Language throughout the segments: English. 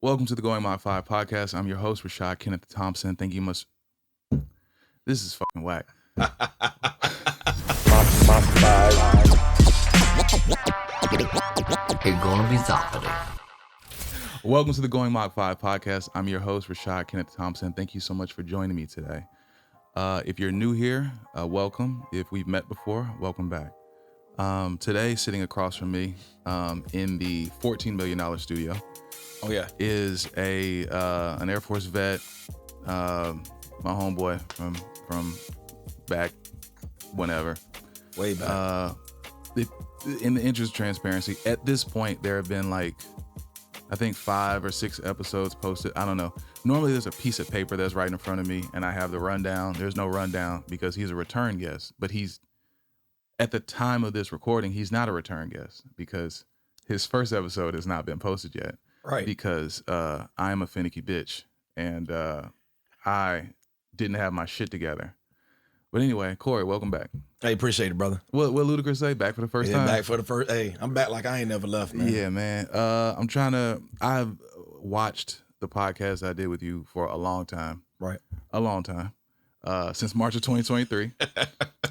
Welcome to the Going Mach 5 podcast. I'm your host, Rashad Kenneth Thompson. Thank you much. This is fucking whack. Welcome to the Going Mach 5 podcast. I'm your host, Rashad Kenneth Thompson. Thank you so much for joining me today. If you're new here, welcome. If we've met before, welcome back. Today, sitting across from me in the $14 million studio, is an Air Force vet, my homeboy from back whenever. Way back. In the interest of transparency, at this point, there have been I think 5 or 6 episodes posted. I don't know. Normally there's a piece of paper that's right in front of me and I have the rundown. There's no rundown because he's a return guest, but at the time of this recording, he's not a return guest because his first episode has not been posted yet. Right. Because I am a finicky bitch and I didn't have my shit together. But anyway, Corey, welcome back. Hey, appreciate it, brother. What Ludacris say? Back for the first time? Back for the first. Hey, I'm back like I ain't never left, man. Yeah, man. I've watched the podcast I did with you for a long time. Right. A long time. Since March of 2023.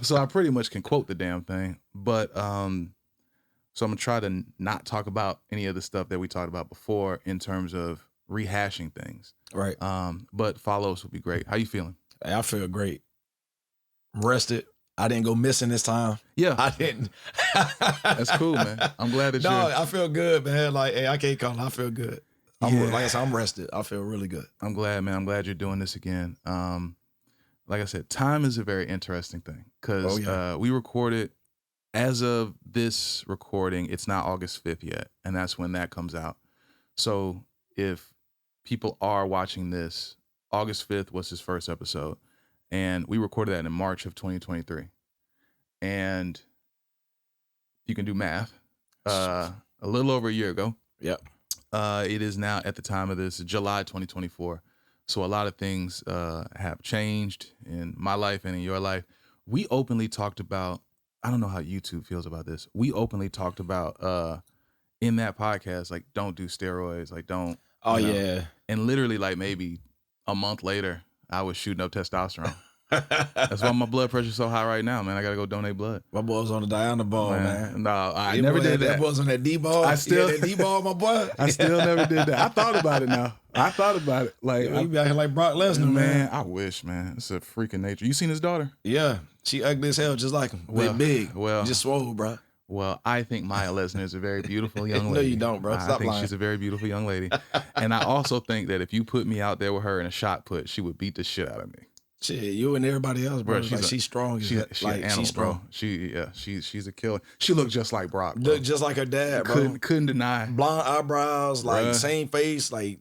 So I pretty much can quote the damn thing. But so I'm gonna try to not talk about any of the stuff that we talked about before in terms of rehashing things. Right. But follow-ups would be great. How you feeling? Hey, I feel great. I'm rested. I didn't go missing this time. Yeah. I didn't. That's cool, man. I'm glad that I feel good, man. Like, hey, I can't call. I feel good. Like I said, I'm rested. I feel really good. I'm glad, man. I'm glad you're doing this again. Like I said, time is a very interesting thing because we recorded, as of this recording, it's not August 5th yet, and that's when that comes out. So if people are watching this, August 5th was his first episode, and we recorded that in March of 2023. And you can do math. A little over a year ago. Yep. It is now, at the time of this, July 2024. So a lot of things have changed in my life and in your life. We openly talked about, I don't know how YouTube feels about this. We openly talked about in that podcast, like, don't do steroids, like, don't. Oh, yeah. And literally, like, maybe a month later, I was shooting up testosterone. That's why my blood pressure's so high right now, man. I gotta go donate blood. My boy's on the Diana ball, man. No, I never did that. That boy's on that D ball. I still that D ball, my boy. I still never did that. I thought about it now. I thought about it. Like, he be out here like Brock Lesnar, man. I wish, man. It's a freaking nature. You seen his daughter? Yeah, she ugly as hell, just like him. Big. Well, just swole, bro. Well, I think Maya Lesnar is a very beautiful young lady. No, you don't, bro. Stop lying. She's a very beautiful young lady. And I also think that if you put me out there with her in a shot put, she would beat the shit out of me. Shit, you and everybody else, bro. She's strong. She's strong. She's a killer. She looked just like Brock, bro. Just like her dad, bro. Couldn't deny. Blonde eyebrows, like same face, like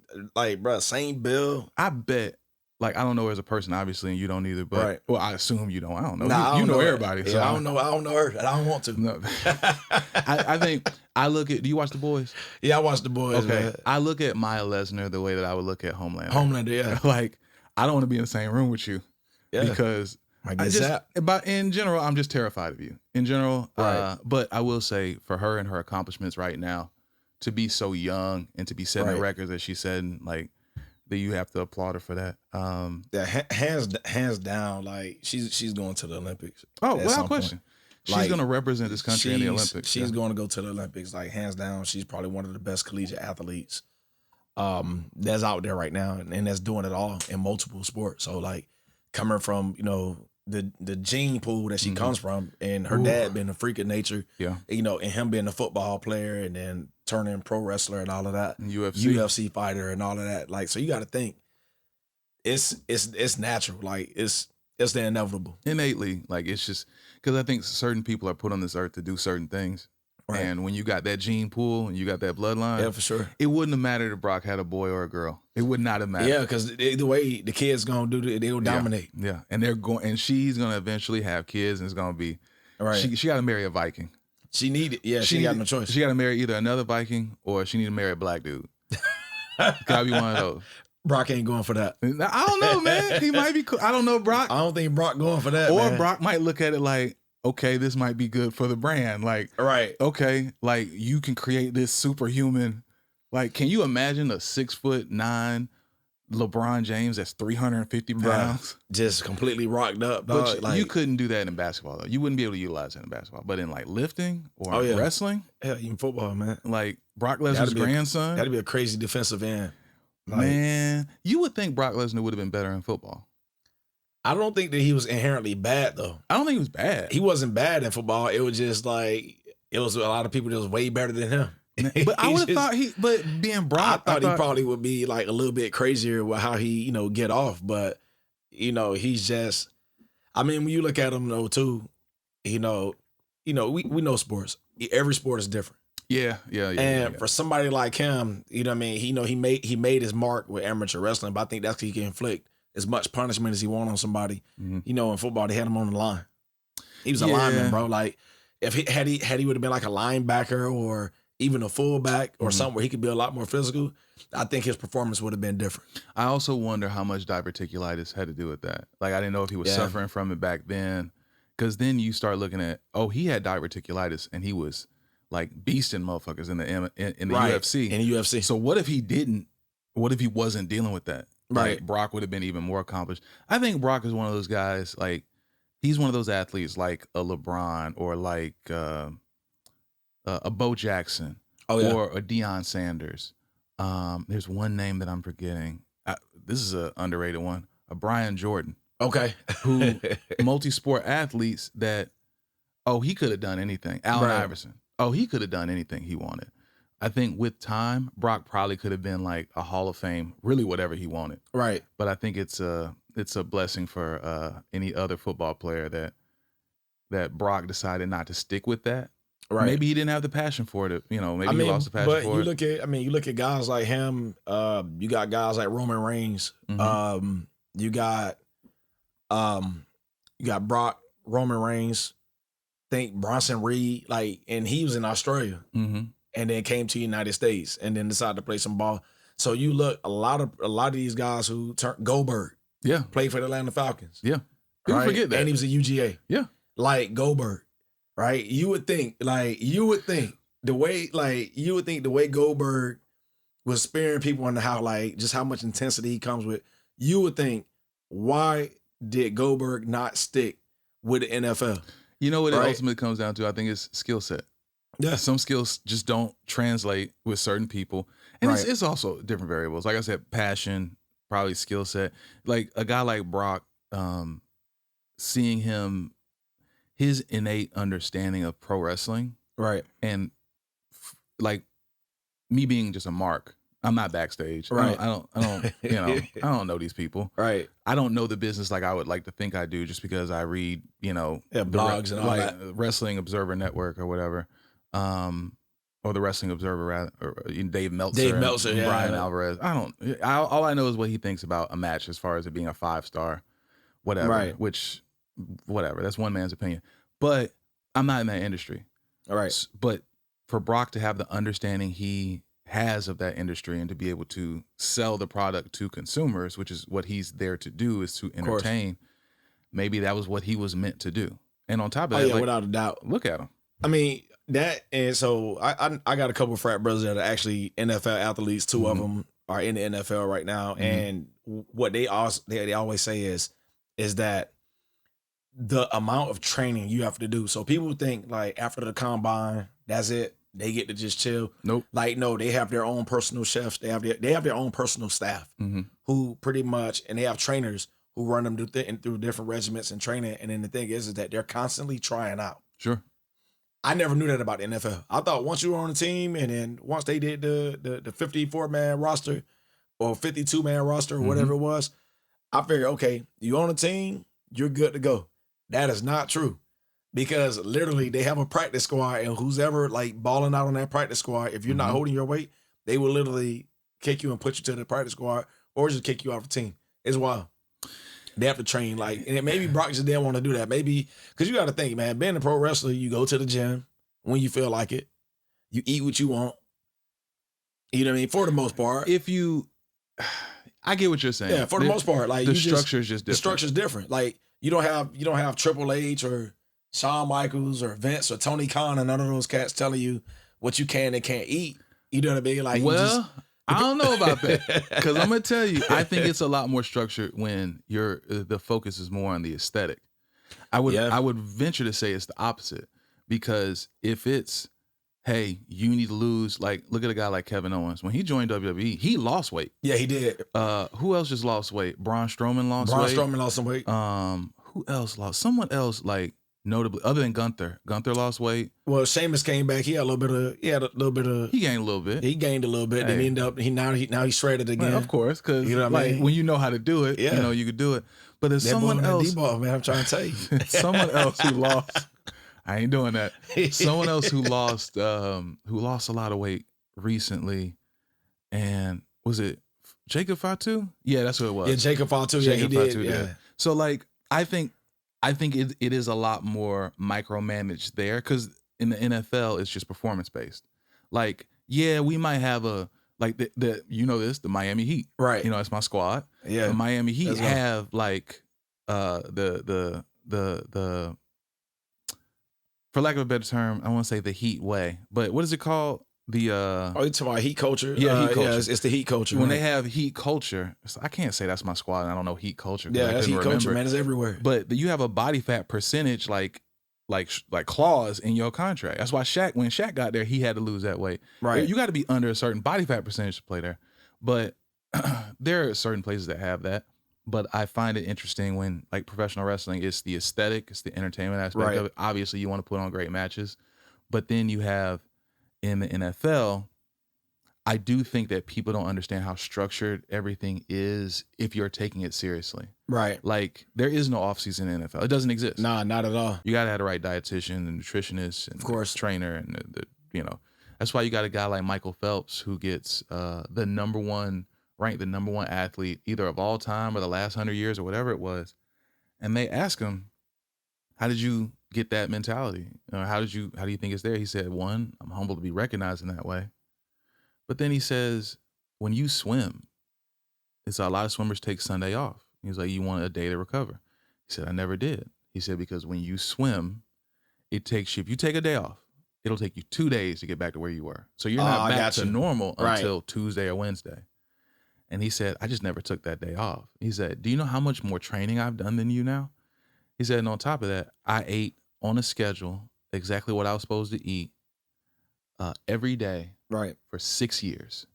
bro, same build. I bet. Like, I don't know her as a person, obviously, and you don't either. But well, I assume you don't. I don't know. Nah, you know everybody. So I don't know her, and I don't want to. No. I think I look at. Do you watch The Boys? Yeah, I watch The Boys. Okay, man. I look at Maya Lesnar the way that I would look at Homelander. Homelander, yeah. Like, I don't want to be in the same room with you. Yeah. Because in general, I'm just terrified of you. In general, right. But I will say, for her and her accomplishments right now, to be so young and to be setting the records that she's setting, like, that you have to applaud her for that. Hands down, like, she's going to the Olympics. Oh, without question. She's going to represent this country in the Olympics. She's going to go to the Olympics, like, hands down. She's probably one of the best collegiate athletes that's out there right now, and that's doing it all in multiple sports. So, like, coming from, the gene pool that she comes from, and her dad being a freak of nature, and him being a football player, and then turning pro wrestler and all of that, and UFC fighter and all of that. Like, so you got to think it's natural. Like, it's the inevitable. Innately, like, it's just because I think certain people are put on this earth to do certain things. Right. And when you got that gene pool and you got that bloodline, yeah, for sure, it wouldn't have mattered if Brock had a boy or a girl. It would not have mattered. Yeah, because the way the kids gonna do it, they'll dominate. Yeah, and she's gonna eventually have kids, and it's gonna be right. She got to marry a Viking. She needed, she got no choice. She got to marry either another Viking or she need to marry a black dude. Gotta be one of those. Brock ain't going for that. I don't know, man. He might be cool. I don't know, Brock. I don't think Brock going for that. Or man. Brock might look at it like, okay, this might be good for the brand. Like, right. Okay, like, you can create this superhuman Like, can you imagine a 6'9" LeBron James that's 350 pounds? Just completely rocked up, dog. But you couldn't do that in basketball, though. You wouldn't be able to utilize that in basketball. But in like lifting or wrestling, hell, even football, man. Like Brock Lesnar's grandson, that'd be a crazy defensive end. Like, man, you would think Brock Lesnar would have been better in football. I don't think that he was inherently bad, though. I don't think he was bad. He wasn't bad in football. It was just like, it was a lot of people that was way better than him. But I would have thought but being Brock, I thought he probably would be like a little bit crazier with how he, get off. But, he's just, I mean, when you look at him though, too, we know sports. Every sport is different. Yeah. And for somebody like him, what I mean? He made his mark with amateur wrestling, but I think that's he can inflict as much punishment as he want on somebody. Mm-hmm. In football, they had him on the line. He was a lineman, bro. Like, if he would have been like a linebacker or even a fullback or something where he could be a lot more physical, I think his performance would have been different. I also wonder how much diverticulitis had to do with that. Like, I didn't know if he was suffering from it back then. Because then you start looking at, he had diverticulitis and he was like beasting motherfuckers in the UFC. In the UFC. So what if he didn't? What if he wasn't dealing with that? Right. Like, Brock would have been even more accomplished. I think Brock is one of those guys, like, he's one of those athletes like a LeBron or like a Bo Jackson or a Deion Sanders. There's one name that I'm forgetting. This is an underrated one. A Brian Jordan. Okay. Who multi-sport athletes that, he could have done anything. Allen Iverson. He could have done anything he wanted. I think with time, Brock probably could have been like a Hall of Fame, really whatever he wanted. Right. But I think it's a blessing for any other football player that Brock decided not to stick with that. Right. Maybe he didn't have the passion for it. He lost the passion for it. But you look at guys like him. You got guys like Roman Reigns. Mm-hmm. You got Brock, Roman Reigns. Think Bronson Reed, and he was in Australia, and then came to the United States, and then decided to play some ball. So you look a lot of these guys who turned Goldberg, played for the Atlanta Falcons, People forget that, and he was a UGA, like Goldberg, right? You would think the way Goldberg was sparing people on how just how much intensity he comes with. You would think, why did Goldberg not stick with the NFL? You know what it ultimately comes down to? I think it's skill set. Yeah. Some skills just don't translate with certain people. And it's also different variables. Like I said, passion, probably skill set. Like a guy like Brock, seeing him, his innate understanding of pro wrestling. Right. And like me being just a mark. I'm not backstage. Right. I don't I don't know these people. Right. I don't know the business like I would like to think I do just because I read, blogs and all that. Wrestling Observer Network or whatever. Or the Wrestling Observer rather, or Dave Meltzer, and Brian Alvarez. All I know is what he thinks about a match as far as it being a 5-star, whatever. Right. Which whatever. That's one man's opinion. But I'm not in that industry. All right. But for Brock to have the understanding he has of that industry and to be able to sell the product to consumers, which is what he's there to do, is to entertain. Maybe that was what he was meant to do. And on top of that, without a doubt. Look at him. I mean, that, and so I got a couple of frat brothers that are actually NFL athletes. Two of them are in the NFL right now. And what they always say is that the amount of training you have to do. So people think like after the combine, that's it. They get to just chill. Nope. Like, no, they have their own personal chefs. They have their own personal staff who pretty much, and they have trainers who run them through different regiments and training. And then the thing is that they're constantly trying out. Sure. I never knew that about the NFL. I thought once you were on the team and then once they did the 54-man roster or 52-man roster or whatever it was, I figured, okay, you on the team, you're good to go. That is not true. Because literally they have a practice squad, and who's ever like balling out on that practice squad, if you're not holding your weight, they will literally kick you and put you to the practice squad or just kick you off the team. It's wild. They have to train and maybe Brock just didn't want to do that. Maybe, because you got to think, man, being a pro wrestler, you go to the gym when you feel like it. You eat what you want. You know what I mean? For the most part. I get what you're saying. Yeah, for the most part. Like the structure is just different. The structure's different. Like you don't have Triple H or Shawn Michaels or Vince or Tony Khan and none of those cats telling you what you can and can't eat. You know what I mean? Like, well, I don't know about that, because I'm gonna tell you, I think it's a lot more structured when the focus is more on the aesthetic. I would venture to say it's the opposite, because if it's, hey, you need to lose, like, look at a guy like Kevin Owens. When he joined WWE, he lost weight. Yeah, he did. Who else just lost weight? Braun Strowman lost weight. Braun Strowman lost some weight. Who else lost? Someone else, like, notably, other than Gunther. Gunther lost weight. Well, Sheamus came back. He had a little bit of. He gained a little bit. He gained a little bit. Hey. Then he ended up. Now he's shredded again. Well, of course, because, you know, like, I mean? When you know how to do it, you know you could do it. But there's someone else. D-ball, man, I'm trying to tell you. Someone else who lost. I ain't doing that. Someone else who lost a lot of weight recently, and was it Jacob Fatu? Yeah, that's what it was. Yeah, Jacob Fatu. Yeah, he did. Yeah. So, like, I think it is a lot more micromanaged there, because in the NFL it's just performance based. Like, yeah, we might have the Miami Heat, right? You know, it's my squad. Yeah, the Miami Heat have like the for lack of a better term, I want to say the Heat way, but what is it called? You talking about heat culture? Yeah, heat culture. Yeah, it's the heat culture. When they have heat culture, I can't say that's my squad and I don't know heat culture. Yeah, that's heat culture, man. It's everywhere. But you have a body fat percentage like clause in your contract. That's why when Shaq got there, he had to lose that weight. Right. You got to be under a certain body fat percentage to play there. But there are certain places that have that. But I find it interesting when, like, professional wrestling, it's the aesthetic, it's the entertainment aspect of it. Obviously, you want to put on great matches. But then you have, in the NFL, I do think that people don't understand how structured everything is if you're taking it seriously. Right. Like, there is no offseason in the NFL. It doesn't exist. Nah, not at all. You got to have the right dietitian and nutritionist and, of course, trainer. And, that's why you got a guy like Michael Phelps who gets ranked the number one athlete either of all time or the last 100 years or whatever it was. And they ask him, how did you get that mentality? How do you think it's there? He said, one, I'm humbled to be recognized in that way. But then he says, when you swim, it's a lot of swimmers take Sunday off. He's like, you want a day to recover. He said, I never did. He said, because when you swim, if you take a day off, it'll take you 2 days to get back to where you were. So you're not back to normal until Tuesday or Wednesday. And he said, I just never took that day off. He said, do you know how much more training I've done than you now? He said, and on top of that, I ate on a schedule exactly what I was supposed to eat every day for 6 years.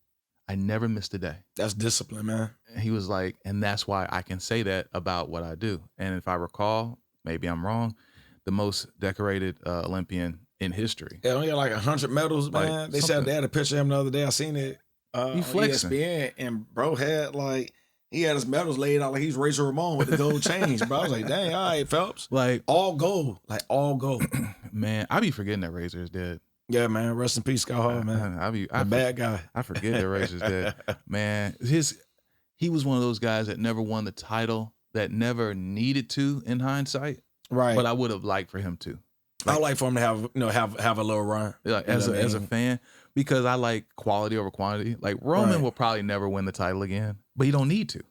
I never missed a day. That's discipline, man. And he was like, and that's why I can say that about what I do. And if I recall, maybe I'm wrong, the most decorated Olympian in history. Yeah, only got like 100 medals, man. Like, they said they had a picture of him the other day. I seen it. He flexing. On ESPN, and bro had he had his medals laid out like he's Razor Ramon with the gold chains, bro. I was like, dang, all right, Phelps. Like, all gold. All gold. Man, I be forgetting that Razor is dead. Yeah, man. Rest in peace, Scott Hall, man. I bad guy. I forget that Razor's dead. Man, he was one of those guys that never won the title, that never needed to in hindsight. Right. But I would have liked for him to. I like for him to have a little run. Like, as a fan, because I like quality over quantity. Like, Roman will probably never win the title again, but he don't need to.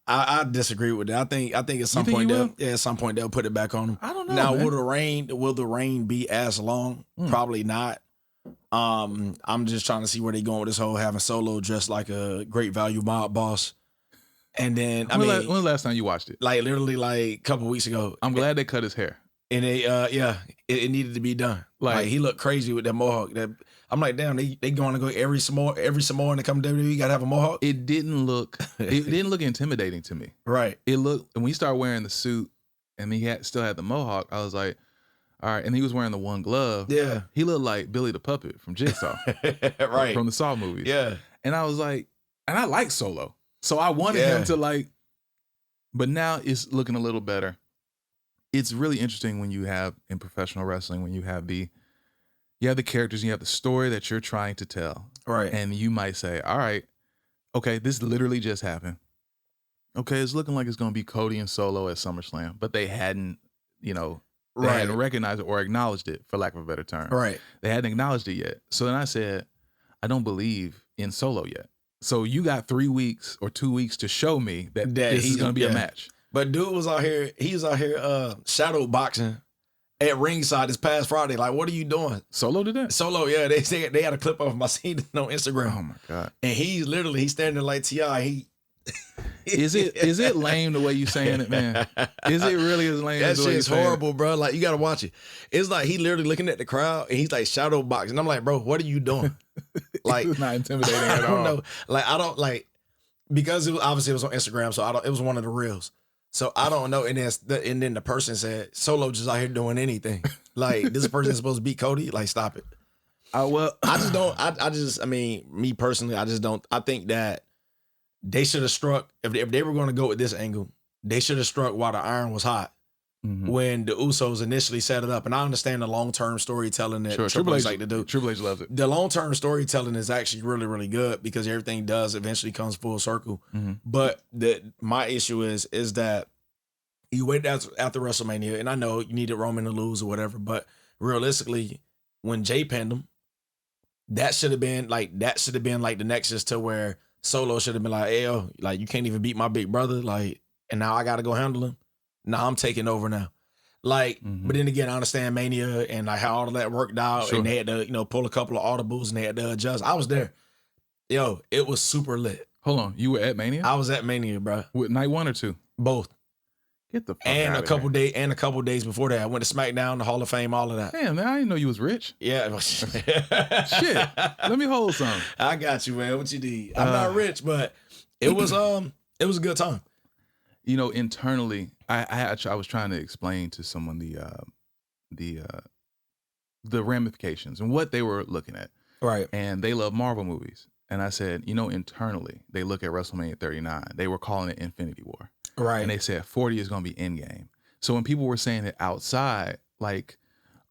I disagree with that. I think at some point they'll put it back on him. I don't know. Now, man. will the reign be as long? Probably not. I'm just trying to see where they're going with this whole having Solo dressed like a great value mob boss. And then when was the last time you watched it? Like literally like a couple weeks ago. I'm glad they cut his hair. And it needed to be done. Like he looked crazy with that mohawk. I'm like, damn, they going to go every Samoan to come to WWE got to have a mohawk. It didn't look intimidating to me. Right. It looked, when he started wearing the suit and he still had the mohawk, I was like, all right. And he was wearing the one glove. Yeah. He looked like Billy the Puppet from Jigsaw. Right. From the Saw movies. Yeah. And I was like, and I like Solo. So I wanted him to but now it's looking a little better. It's really interesting when you have, in professional wrestling, when you have the characters and you have the story that you're trying to tell. Right. And you might say, all right, okay, this literally just happened. Okay, it's looking like it's going to be Cody and Solo at SummerSlam, but they hadn't, hadn't recognized it or acknowledged it, for lack of a better term. Right. They hadn't acknowledged it yet. So then I said, I don't believe in Solo yet. So you got 3 weeks or 2 weeks to show me that this is going to be a match. But dude was out here, he was out here shadow boxing at ringside this past Friday. Like, what are you doing? Solo did that? Solo, yeah. They had a clip of him. I seen it on Instagram. Oh my God. And he's standing there like T.I. Is it lame the way you saying it, man? Is it really as lame as the way you saying it? That shit's horrible, bro. Like, you gotta watch it. It's like he literally looking at the crowd and he's like shadow boxing. I'm like, bro, what are you doing? Like, it's not intimidating at all. I don't know. Like, I don't like, because it was on Instagram, so it was one of the reels. So I don't know. And then the person said, Solo just out here doing anything. Like, this person is supposed to beat Cody. Like, stop it. Me personally, I just don't. I think that they should have struck, if they were going to go with this angle, they should have struck while the iron was hot when the Usos initially set it up. And I understand the long-term storytelling that Triple H like to do. Triple H loves it. The long-term storytelling is actually really, really good because everything eventually comes full circle. But my issue is that you wait after WrestleMania, and I know you needed Roman to lose or whatever, but realistically, when Jay pinned him, that should have been like the nexus to where Solo should have been like, hey, yo, like, you can't even beat my big brother, like, and now I got to go handle him. Now I'm taking over now. Like, but then again, I understand Mania and like how all of that worked out, and they had to, pull a couple of audibles and they had to adjust. I was there. Yo, it was super lit. Hold on, you were at Mania? I was at Mania, bro. With night 1 or 2? Both. Get the fuck and out a of couple here. days and a couple days before that, I went to SmackDown, the Hall of Fame, all of that. Damn, man, I didn't know you was rich. Yeah. Shit. Let me hold some. I got you, man. What you need? I'm not rich, but it was a good time. Internally, I was trying to explain to someone the ramifications and what they were looking at. Right. And they love Marvel movies. And I said, internally, they look at WrestleMania 39. They were calling it Infinity War. Right. And they said 40 is going to be Endgame. So when people were saying it outside, like,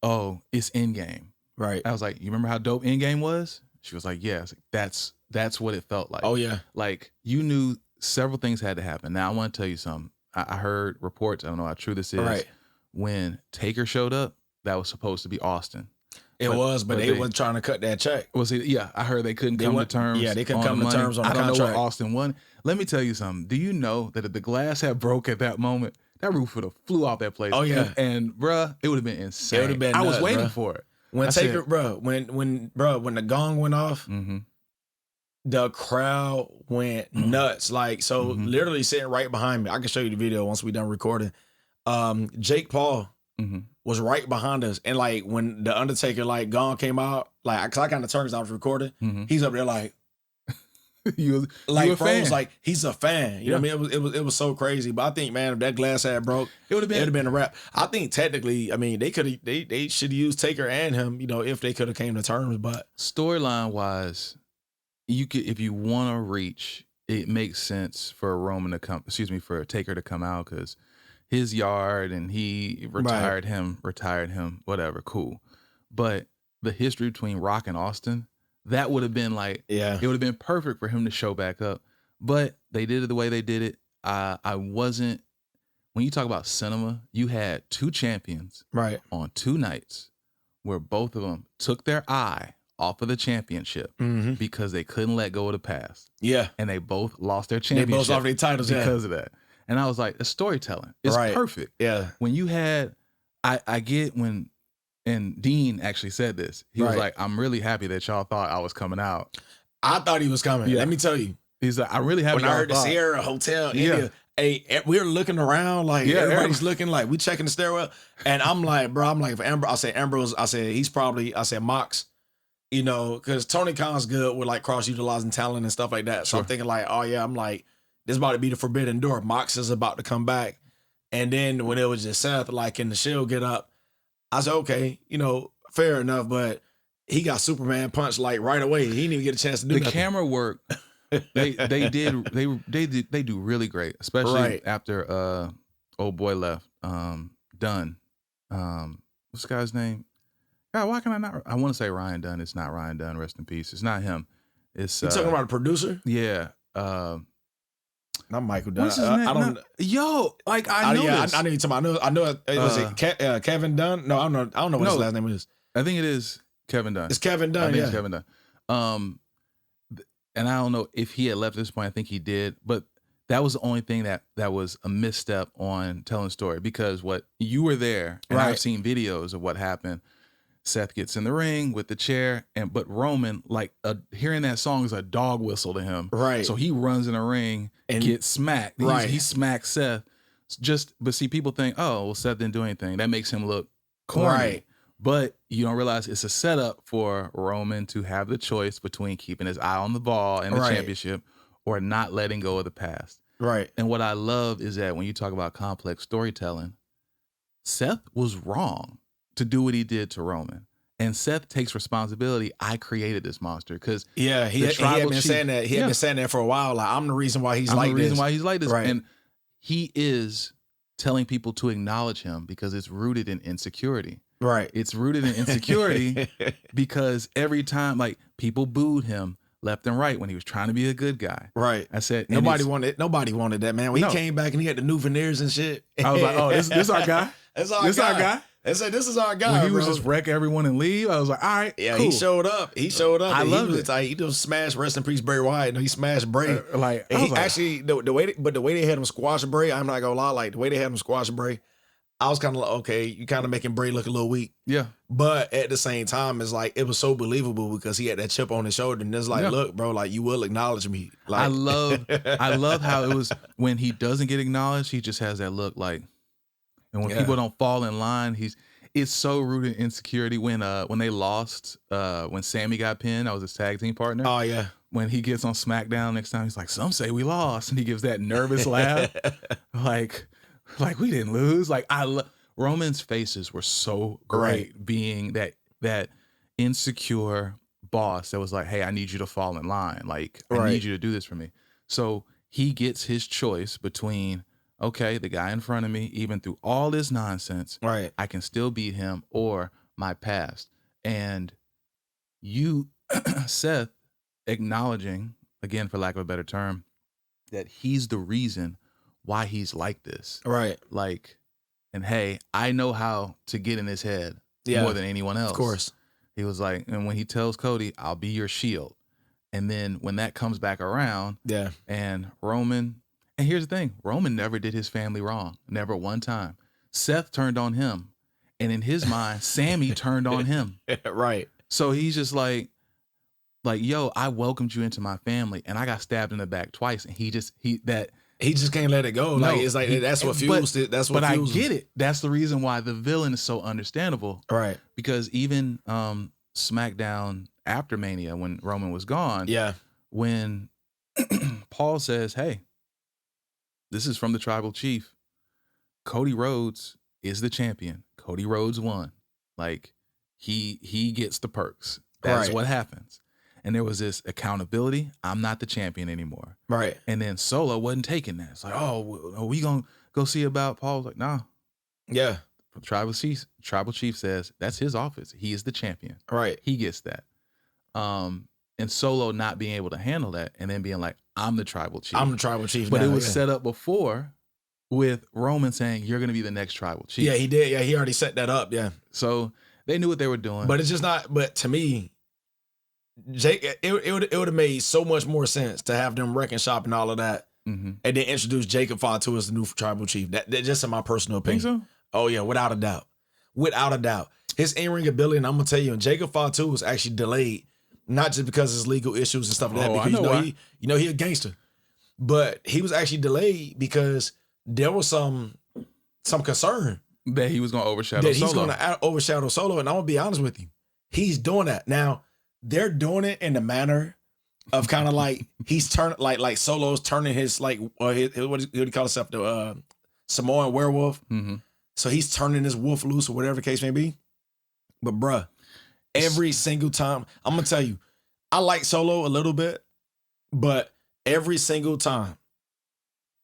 oh, it's Endgame. Right. I was like, you remember how dope Endgame was? She was like, yeah. I was like, that's what it felt like. Oh, yeah. Like, you knew several things had to happen. Now, I want to tell you something. I heard reports, I don't know how true this is. Right. When Taker showed up, that was supposed to be Austin. But they wasn't trying to cut that check. Yeah, I heard they couldn't come to terms. Yeah, they couldn't come to terms on the contract. I don't know what Austin won. Let me tell you something. Do you know that if the glass had broke at that moment, that roof would have flew off that place? Oh, yeah. And bruh, it would have been insane. It would have been I was nuts, waiting bruh. for it. When Taker, when the gong went off, the crowd went nuts. Like, so literally sitting right behind me. I can show you the video once we done recording. Jake Paul was right behind us. And like when the Undertaker like gong came out, like, cause I kind of turned as I was recording, he's up there like, you bro was like, he's a fan. You know what I mean? It was so crazy. But I think, man, if that glass had broke, it would have been a wrap. I think technically, I mean, they should have used Taker and him, if they could have came to terms. But storyline wise, you could, if you want to reach, it makes sense for for Taker to come out because his yard and he retired him, whatever, cool. But the history between Rock and Austin, that would have been like, it would have been perfect for him to show back up. But they did it the way they did it. When you talk about cinema, you had 2 champions on 2 nights where both of them took their eye off of the championship because they couldn't let go of the past. Yeah. And they both lost their championship. They both lost their titles because of that. And I was like, the storytelling is perfect. Yeah. When you had, I get when, and Dean actually said this. He was like, I'm really happy that y'all thought I was coming out. I thought he was coming. Yeah. Let me tell you. He's like, I'm really happy. When I heard the Sierra Hotel, India, hey, we were looking around like everybody's looking like we checking the stairwell. And I'm like, bro, for Ambrose, I said Mox, because Tony Khan's good with like cross-utilizing talent and stuff like that. So I'm thinking like, oh yeah, I'm like, this is about to be the forbidden door. Mox is about to come back. And then when it was just Seth, like in the Shield get up, I said, okay, fair enough, but he got Superman punch like right away. He didn't even get a chance to do the nothing. Camera work. They do really great, especially after old boy left. Dunn. What's the guy's name? God, why can I not? I want to say Ryan Dunn. It's not Ryan Dunn. Rest in peace. It's not him. It's you talking about a producer? Yeah. Not Michael Dunn. What's his name? I don't. I know. Yeah, I know you're talking about. I know. Was it Kevin Dunn? No, I don't know what his last name is. I think it is Kevin Dunn. It's Kevin Dunn. I think it's Kevin Dunn. And I don't know if he had left at this point. I think he did. But that was the only thing that was a misstep on telling the story, because what you were there, and I've seen videos of what happened. Seth gets in the ring with the chair, but Roman, like hearing that song is a dog whistle to him. Right. So he runs in the ring and gets smacked. He smacks Seth. But see, people think, oh, well, Seth didn't do anything. That makes him look corny. Right. But you don't realize it's a setup for Roman to have the choice between keeping his eye on the ball and the championship or not letting go of the past. Right. And what I love is that when you talk about complex storytelling, Seth was wrong to do what he did to Roman. And Seth takes responsibility. I created this monster because he had been saying that. He had been saying that for a while. Like, I'm the reason why he's like this. Right. And he is telling people to acknowledge him because it's rooted in insecurity. Right. It's rooted in insecurity because every time, like, people booed him left and right when he was trying to be a good guy. Right. I said nobody wanted that, man. When he came back and he had the new veneers and shit. I was like, oh, this our guy. This our guy. They said, this is our guy. When he was just wreck everyone and leave, I was like, all right, yeah, cool. He showed up. I loved it. Like, he just smashed, rest in peace, Bray Wyatt. No, he smashed Bray. Actually, the way they had him squash Bray, I'm not gonna lie, like the way they had him squash Bray, I was kind of like, okay, you kind of making Bray look a little weak. Yeah. But at the same time, it's like, it was so believable because he had that chip on his shoulder. And it's like, look, bro, like, you will acknowledge me. Like, I love how it was when he doesn't get acknowledged, he just has that look like, and when people don't fall in line, it's so rooted in insecurity. When they lost, when Sammy got pinned, I was his tag team partner. Oh, yeah. When he gets on SmackDown next time, he's like, some say we lost. And he gives that nervous laugh. Like we didn't lose. Like Roman's faces were so great, being that insecure boss that was like, hey, I need you to fall in line. Like, I need you to do this for me. So he gets his choice between, okay, the guy in front of me, even through all this nonsense, I can still beat him, or my past. And you, Seth, acknowledging, again, for lack of a better term, that he's the reason why he's like this. Right. Like, and hey, I know how to get in his head more than anyone else. Of course. He was like, and when he tells Cody, I'll be your shield. And then when that comes back around, and Roman, and here's the thing, Roman never did his family wrong. Never one time. Seth turned on him. And in his mind, Sammy turned on him. Right. So he's just like, yo, I welcomed you into my family and I got stabbed in the back twice. And he just can't let it go. No, like, it's like, that's what fuels it. That's what fuels fuels But I get it. That's the reason why the villain is so understandable. Right. Because even SmackDown after Mania, when Roman was gone, when Paul says, hey, this is from the tribal chief, Cody Rhodes is the champion. Cody Rhodes won. Like, he gets the perks. That's what happens. And there was this accountability. I'm not the champion anymore. Right. And then Solo wasn't taking that. It's like, oh, are we going to go see about Paul? Like, nah. Yeah. Tribal chief says that's his office. He is the champion. Right. He gets that. And Solo not being able to handle that and then being like, I'm the tribal chief. I'm the tribal chief. But it was set up before with Roman saying, you're going to be the next tribal chief. Yeah, he did. Yeah, he already set that up. Yeah. So they knew what they were doing. But it's just not, but to me, Jake, it would have made so much more sense to have them wrecking shop and all of that, and then introduce Jacob Fatu as the new tribal chief. That just in my personal opinion. Think so? Oh yeah, without a doubt, his in-ring ability, and I'm gonna tell you, Jacob Fatu was actually delayed, not just because of his legal issues and stuff like that. Because he a gangster, but he was actually delayed because there was some concern that he was gonna overshadow Solo. And I'm gonna be honest with you, he's doing that now. They're doing it in the manner of kind of like he's turning like Solo's turning his like what do you call himself, the Samoan werewolf. Mm-hmm. So he's turning his wolf loose or whatever the case may be. But bruh, every single time, I'm gonna tell you, I like Solo a little bit, but every single time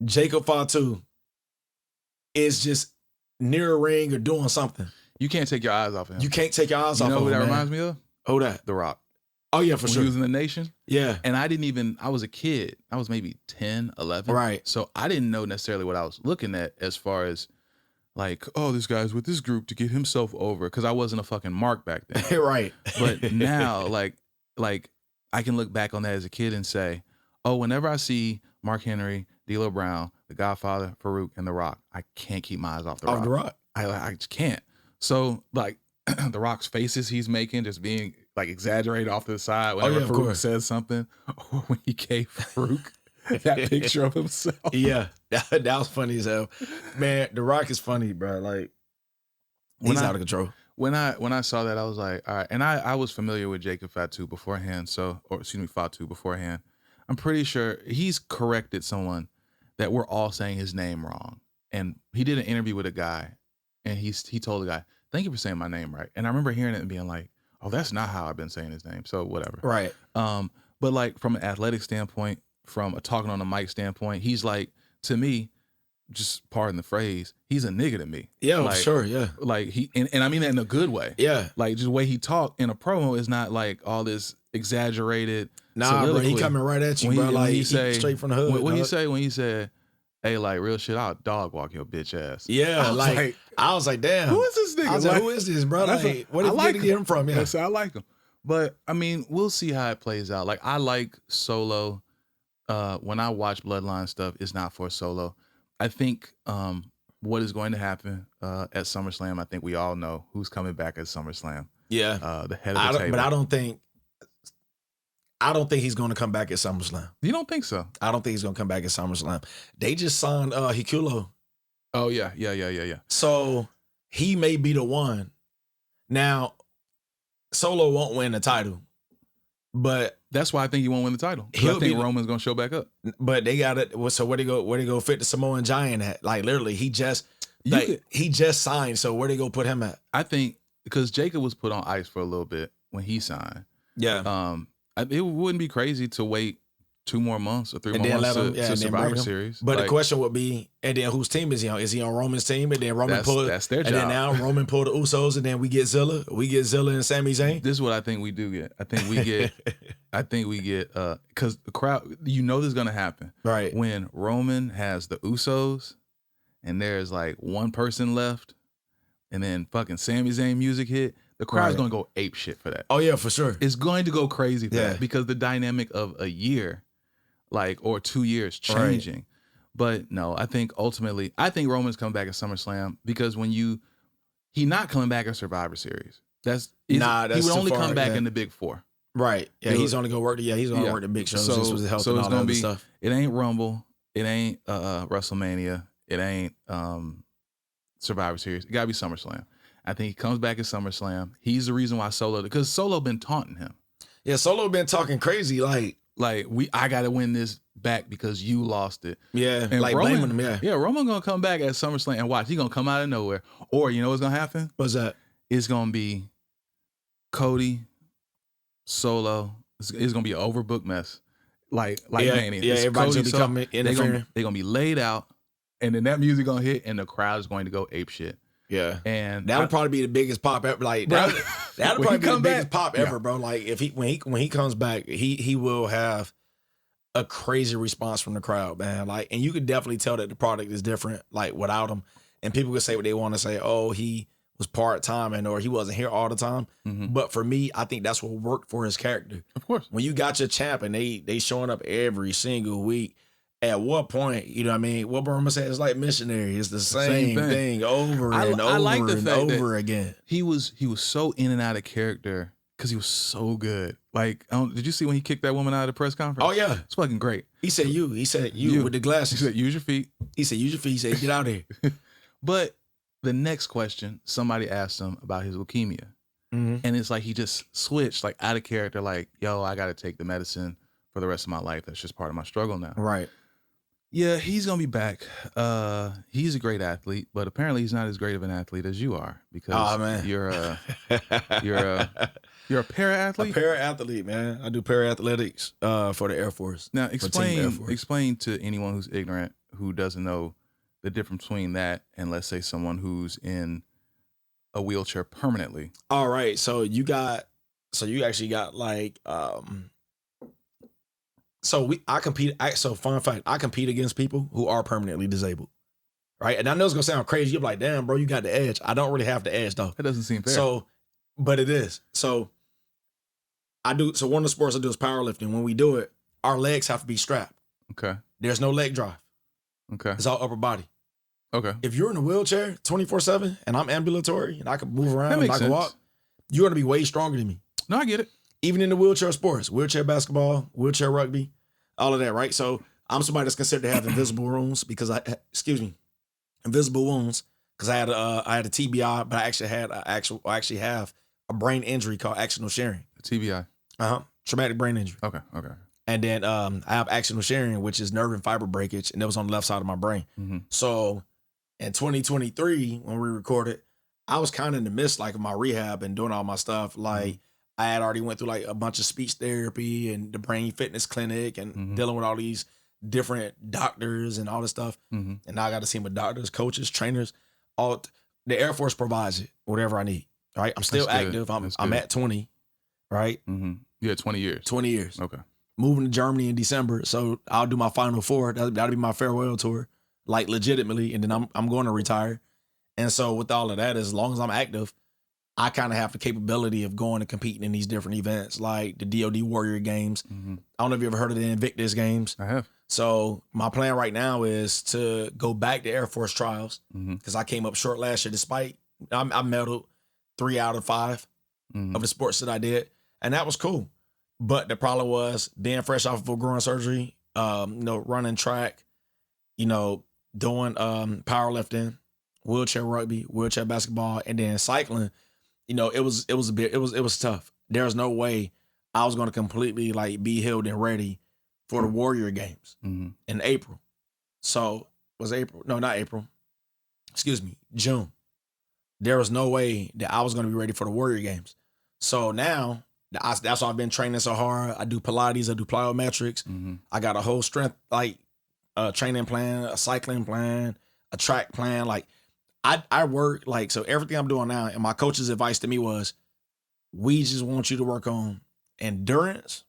Jacob Fatu is just near a ring or doing something, you can't take your eyes off of him. You can't take your eyes off of him. You know who that man. Reminds me of? Who that? The Rock. Oh, yeah, for sure. He was in the Nation. Yeah. And I was a kid. I was maybe 10, 11. Right. So I didn't know necessarily what I was looking at as far as like, oh, this guy's with this group to get himself over. Because I wasn't a fucking mark back then. Right. But now, like I can look back on that as a kid and say, oh, whenever I see Mark Henry, D'Lo Brown, The Godfather, Farouk, and The Rock. I can't keep my eyes off The Rock. Off The Rock. I just can't. So like The Rock's faces he's making just being like exaggerated off to the side whenever Farouk says something, or when he gave Farouk that picture of himself. Yeah, that was funny as hell. Man, The Rock is funny, bro. Like he's out of control. When I saw that, I was like, all right. And I was familiar with Jacob Fatu beforehand, Fatu beforehand. I'm pretty sure he's corrected someone that we're all saying his name wrong. And he did an interview with a guy, and he told the guy, "Thank you for saying my name right." And I remember hearing it and being like, "Oh, that's not how I've been saying his name." So whatever. Right. But like from an athletic standpoint, from a talking on the mic standpoint, he's like, to me, just pardon the phrase, he's a nigga to me. Yeah, like, sure, yeah. Like he and I mean that in a good way. Yeah. Like just the way he talked in a promo is not like all this exaggerated. Nah, bro, he coming right at you, bro. Like he straight from the hood. What he say when he said, "Hey, like real shit, I'll dog walk your bitch ass." Yeah, I was like, damn. Who is this nigga? I was like, who is this, bro? Like, where did you get him from? Yeah. I like him. But I mean, we'll see how it plays out. Like I like Solo. When I watch Bloodline stuff, it's not for Solo. I think what is going to happen at SummerSlam, I think we all know who's coming back at SummerSlam. Yeah. The head of the table. But I don't think he's going to come back at SummerSlam. You don't think so? I don't think he's going to come back at SummerSlam. They just signed Hikulo. Oh, yeah. So he may be the one. Now, Solo won't win the title, but that's why I think he won't win the title. I think Roman's gonna show back up. But they got it. So where they go fit the Samoan Giant at? Like literally, he just signed. So where they go put him at? I think because Jacob was put on ice for a little bit when he signed. Yeah. It wouldn't be crazy to wait 2 more months or 3 more months to Survivor Series. But the question would be, and then whose team is he on? Is he on Roman's team? And then Roman that's their job. And then now Roman pulled the Usos, and then we get Zilla. We get Zilla and Sami Zayn. This is what I think we do get. I think we get because the crowd, this is gonna happen. Right. When Roman has the Usos and there's like one person left, and then fucking Sami Zayn music hit, the crowd's gonna go ape shit for that. Oh yeah, for sure. It's going to go crazy for that because the dynamic of a year, or 2 years changing. Right. But no, I think ultimately, Roman's coming back at SummerSlam because he not coming back at Survivor Series. He would only come back in the Big Four. Right. Yeah, he's only gonna work. He's gonna work the big shows. So it's gonna be stuff. It ain't Rumble. It ain't WrestleMania. It ain't Survivor Series. It gotta be SummerSlam. I think he comes back at SummerSlam. He's the reason why because Solo been taunting him. Yeah, Solo been talking crazy like I gotta win this back because you lost it. Yeah, and like Roman, blaming him. Yeah, Roman gonna come back at SummerSlam and watch. He gonna come out of nowhere. Or you know what's gonna happen? What's that? It's gonna be Cody, Solo. It's gonna be an overbooked mess. Like Mania. Yeah, everybody's gonna be coming interfering. They're gonna be laid out, and then that music gonna hit, and the crowd is going to go ape shit. Yeah, and that'll probably be the biggest pop ever. Like that'll probably be the biggest pop ever, bro. Like if when he comes back, he will have a crazy response from the crowd, man. Like, and you could definitely tell that the product is different, like without him. And people could say what they want to say. Oh, he was part-time or he wasn't here all the time. Mm-hmm. But for me, I think that's what worked for his character. Of course. When you got your champ and they showing up every single week, at what point, you know what I mean? What Burma said, it's like missionary. It's the same thing over and over again. He was so in and out of character because he was so good. Like, did you see when he kicked that woman out of the press conference? Oh, yeah. It's fucking great. He said you with the glasses. He said, use your feet. He said, use your feet. He said, get out of here. But the next question, somebody asked him about his leukemia. Mm-hmm. And it's like he just switched, like out of character, like, yo, I got to take the medicine for the rest of my life. That's just part of my struggle now. Right. Yeah, he's going to be back. He's a great athlete, but apparently he's not as great of an athlete as you are because you're a para-athlete? A para-athlete, man. I do para-athletics for the Air Force. Now, explain to anyone who's ignorant, who doesn't know the difference between that and, let's say, someone who's in a wheelchair permanently. All right. So you actually got like fun fact, I compete against people who are permanently disabled. Right? And I know it's gonna sound crazy. You're like, damn, bro, you got the edge. I don't really have the edge though. That doesn't seem fair. But it is. So one of the sports I do is powerlifting. When we do it, our legs have to be strapped. Okay. There's no leg drive. Okay. It's all upper body. Okay. If you're in a wheelchair 24/7 and I'm ambulatory and I can move around and I can walk, you're going to be way stronger than me. No, I get it. Even in the wheelchair sports, wheelchair basketball, wheelchair rugby, all of that, right? So I'm somebody that's considered to have invisible wounds because invisible wounds because I had a TBI, but I actually have a brain injury called axonal sharing. TBI. Traumatic brain injury. Okay. And then I have axonal sharing, which is nerve and fiber breakage, and that was on the left side of my brain. Mm-hmm. So in 2023, when we recorded, I was kind of in the midst like of my rehab and doing all my stuff. Like I had already went through like a bunch of speech therapy and the brain fitness clinic and dealing with all these different doctors and all this stuff. And now I got to see with doctors, coaches, trainers. All the Air Force provides it, whatever I need. Right, I'm still active. I'm at 20. Right. You had 20 years. 20 years. Okay. Moving to Germany in December, so I'll do my final 4. That'll be my farewell tour, like legitimately, and then I'm going to retire. And so with all of that, as long as I'm active, I kind of have the capability of going and competing in these different events, like the DoD Warrior Games. I don't know if you ever heard of the Invictus Games. I have. So my plan right now is to go back to Air Force trials because I came up short last year. Despite I medaled 3 out of 5 of the sports that I did, and that was cool. But the problem was being fresh off of a groin surgery, running track, doing powerlifting, wheelchair rugby, wheelchair basketball, and then cycling. It was tough. There was no way I was going to completely like be healed and ready for the Warrior Games in April. So was April? No, not April. Excuse me, June. There was no way that I was going to be ready for the Warrior Games. So now that's why I've been training so hard. I do Pilates, I do plyometrics. I got a whole strength training plan, a cycling plan, a track plan. Like I work so everything I'm doing now, and my coach's advice to me was, we just want you to work on endurance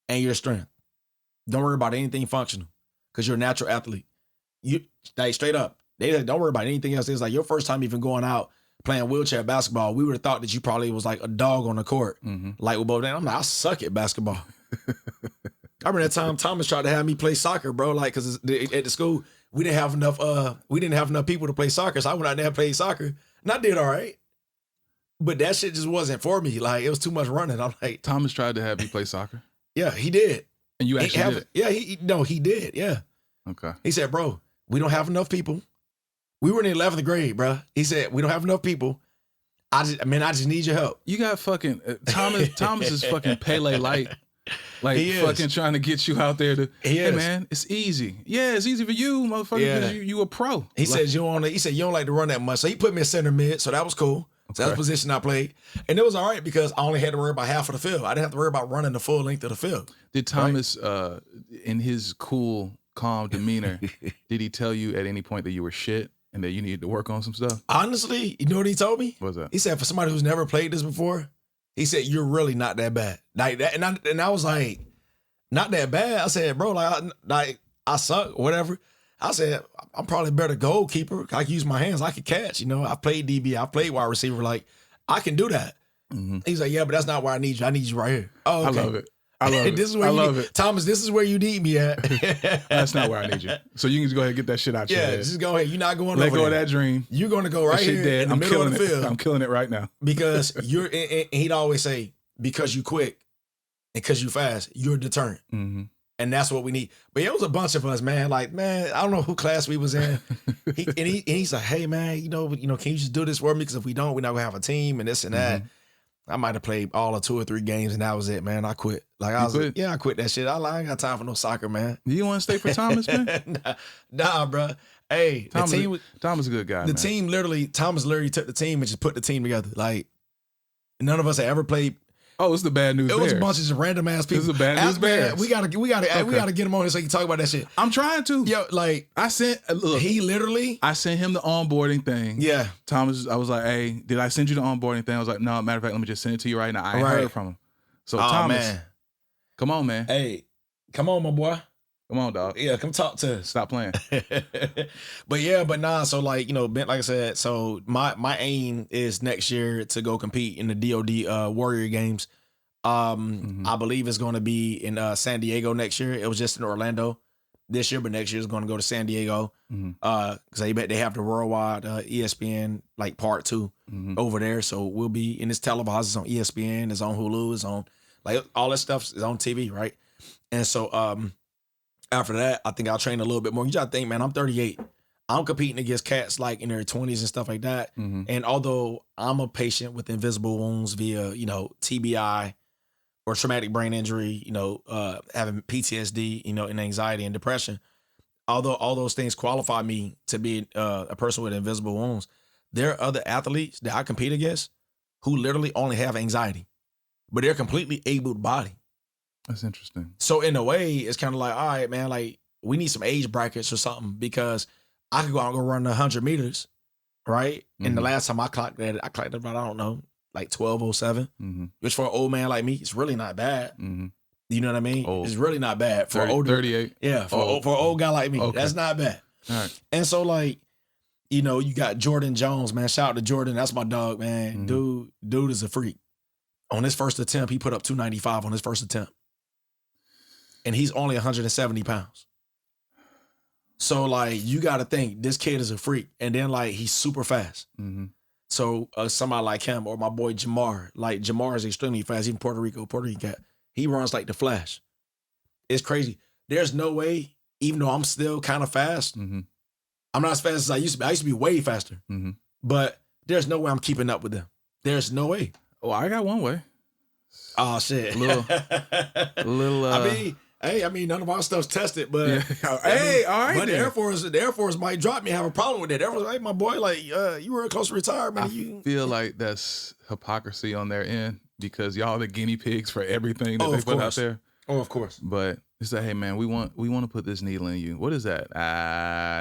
and your strength. Don't worry about anything functional because you're a natural athlete. You straight up. They said, don't worry about anything else. It's like your first time even going out playing wheelchair basketball. We would have thought that you probably was like a dog on the court. Like with both of them. I'm like, I suck at basketball. I remember that time Thomas tried to have me play soccer, bro. Like, cause at the school we didn't have enough people to play soccer. So I went out there and played soccer, and I did all right. But that shit just wasn't for me. Like it was too much running. I'm like, Thomas tried to have me play soccer. Yeah, he did. And you actually did it? Yeah, he did. Yeah. Okay. He said, bro, we don't have enough people. We were in the 11th grade, bro. He said, we don't have enough people. I just need your help. You got fucking Thomas is fucking Pele light. Like fucking trying to get you out there to, hey man, it's easy. Yeah, it's easy for you, motherfucker, because you a pro. He said you don't like to run that much. So he put me in center mid, so that was cool. So that's the position I played. And it was all right because I only had to worry about half of the field. I didn't have to worry about running the full length of the field. Did Thomas, in his cool, calm demeanor, did he tell you at any point that you were shit and that you needed to work on some stuff? Honestly, you know what he told me? What was that? He said, for somebody who's never played this before, he said, you're really not that bad. Like that, and I was like, not that bad. I said, bro, I suck, whatever. I said, I'm probably a better goalkeeper. I can use my hands. I can catch. I played DB. I played wide receiver. Like, I can do that. He's like, yeah, but that's not where I need you. I need you right here. Oh, okay. I love it. I love it. This is where Thomas, this is where you need me at. That's not where I need you. So you can just go ahead and get that shit out your head. Yeah, just go ahead. You're not going Let over go there. of that dream. You're going to go right here in the middle of the field. I'm killing it right now. Because and he'd always say, because you quick and because you fast, you're a deterrent. And that's what we need. But it was a bunch of us, man. Like, man, I don't know who class we was in. He's like, hey, man, can you just do this for me? Because if we don't, we're not going to have a team and this and that. I might have played all of 2 or 3 games and that was it, man. I quit. Like, I quit that shit. I ain't got time for no soccer, man. You want to stay for Thomas, man? nah, bro. Hey, Thomas is a good guy, Thomas literally took the team and just put the team together. Like, none of us had ever played. Oh, it's the Bad News Bears. It was a bunch of random ass people. This is the Bad News Bears. We gotta get him on here so he can talk about that shit. I'm trying to. Yo, like I sent him the onboarding thing. Yeah. Thomas, I was like, hey, did I send you the onboarding thing? I was like, no, matter of fact, let me just send it to you right now. I ain't heard from him. So Thomas, man. Come on, man. Hey, come on, my boy. Come on, dog. Yeah, come talk to us. Stop playing. but nah, so like, like I said, so my aim is next year to go compete in the DoD Warrior Games. I believe it's going to be in San Diego next year. It was just in Orlando. this year, but next year is going to go to San Diego. Because they have the worldwide ESPN like part 2 over there. So we'll be in this televised. It's on ESPN. It's on Hulu. It's on like all that stuff is on TV, right? And so after that, I think I'll train a little bit more. You gotta think, man, I'm 38. I'm competing against cats like in their 20s and stuff like that. And although I'm a patient with invisible wounds via, TBI or traumatic brain injury, having PTSD, and anxiety and depression, although all those things qualify me to be a person with invisible wounds, there are other athletes that I compete against who literally only have anxiety, but they're completely able-bodied. That's interesting. So in a way, it's kind of like, all right, man, like we need some age brackets or something, because I could go out and go run 100 meters, right? And the last time I clocked that, I clocked about, I don't know, like 12:07, which for an old man like me, it's really not bad. You know what I mean? Old. It's really not bad for 38. Yeah, for an old guy like me, that's not bad. All right. And so like, you got Jordan Jones, man. Shout out to Jordan. That's my dog, man. Dude is a freak. On his first attempt, he put up 295 on his first attempt. And he's only 170 pounds. So like, you got to think this kid is a freak. And then like, he's super fast. So somebody like him, or my boy Jamar, like Jamar is extremely fast. Even Puerto Rican cat, he runs like the Flash. It's crazy. There's no way, even though I'm still kind of fast, I'm not as fast as I used to be. I used to be way faster. But there's no way I'm keeping up with them. There's no way. Well, I got one way. Oh shit. A little. I mean, none of our stuff's tested, but all right. But the Air Force might drop me. Have a problem with that. Air Force, hey, my boy, like you were close to retirement. I feel like that's hypocrisy on their end, because y'all the guinea pigs for everything that they put out there. Oh, of course. But it's like, hey man, we want to put this needle in you. What is that?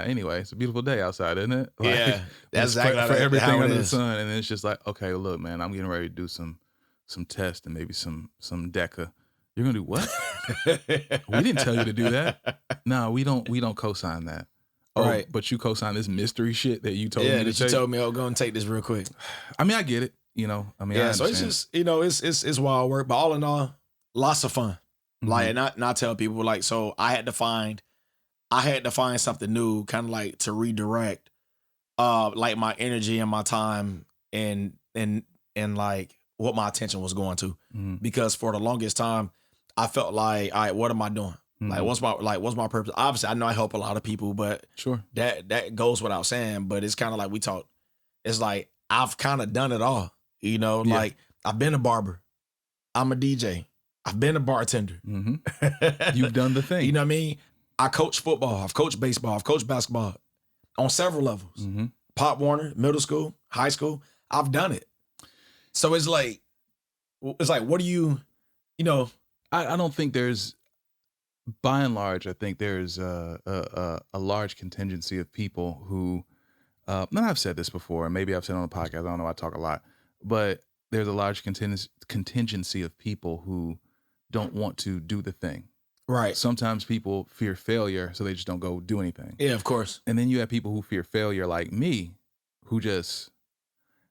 Anyway, it's a beautiful day outside, isn't it? Like, yeah, that's exactly for everything how under the sun, and then it's just like, okay, well, look, man, I'm getting ready to do some tests and maybe some DECA. You're gonna do what? We didn't tell you to do that. No, we don't co-sign that. Oh, right. But you co-sign this mystery shit that you told me to take. You told me, go and take this real quick. I mean, I get it. I so it's just, it's wild work, but all in all, lots of fun. Like, not tell people, like, so I had to find something new, kind of like to redirect, like my energy and my time and like what my attention was going to, because for the longest time, I felt like, all right, what am I doing? Like, what's my purpose? Obviously, I know I help a lot of people, but sure, that goes without saying. But it's kind of like we talked. It's like I've kind of done it all. Like I've been a barber, I'm a DJ, I've been a bartender. You've done the thing. You know what I mean? I coach football, I've coached baseball, I've coached basketball on several levels. Pop Warner, middle school, high school, I've done it. So it's like, what do you? I don't think there's, by and large, I think there's a large contingency of people who, and I've said this before, and maybe I've said it on the podcast, I don't know, I talk a lot, but there's a large contingency of people who don't want to do the thing. Right. Sometimes people fear failure, so they just don't go do anything. Yeah, of course. And then you have people who fear failure like me, who just,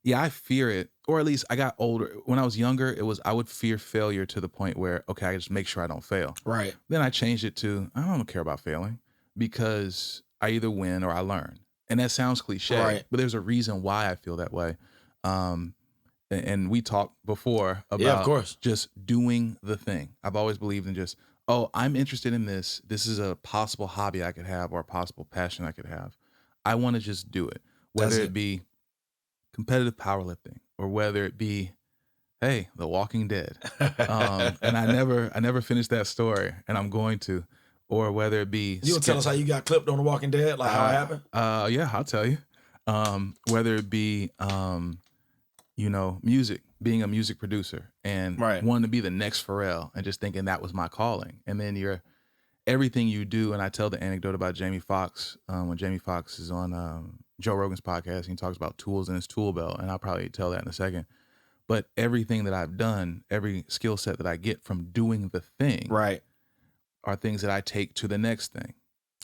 I fear it. Or at least I got older. When I was younger, I would fear failure to the point where, okay, I just make sure I don't fail. Right. Then I changed it to, I don't care about failing, because I either win or I learn. And that sounds cliche, right, but there's a reason why I feel that way. And we talked before about, of course, just doing the thing. I've always believed in just, I'm interested in this. This is a possible hobby I could have, or a possible passion I could have. I want to just do it. Whether it be competitive powerlifting, or whether it be, hey, The Walking Dead. And I never finished that story, and I'm going to. Or whether it be, you gonna tell us how you got clipped on The Walking Dead, like how it happened? Yeah, I'll tell you. Whether it be, music, being a music producer, and wanting to be the next Pharrell, and just thinking that was my calling. And then everything you do, and I tell the anecdote about Jamie Foxx, when Jamie Foxx is on Joe Rogan's podcast, and he talks about tools in his tool belt, and I'll probably tell that in a second. But everything that I've done, every skill set that I get from doing the thing, are things that I take to the next thing.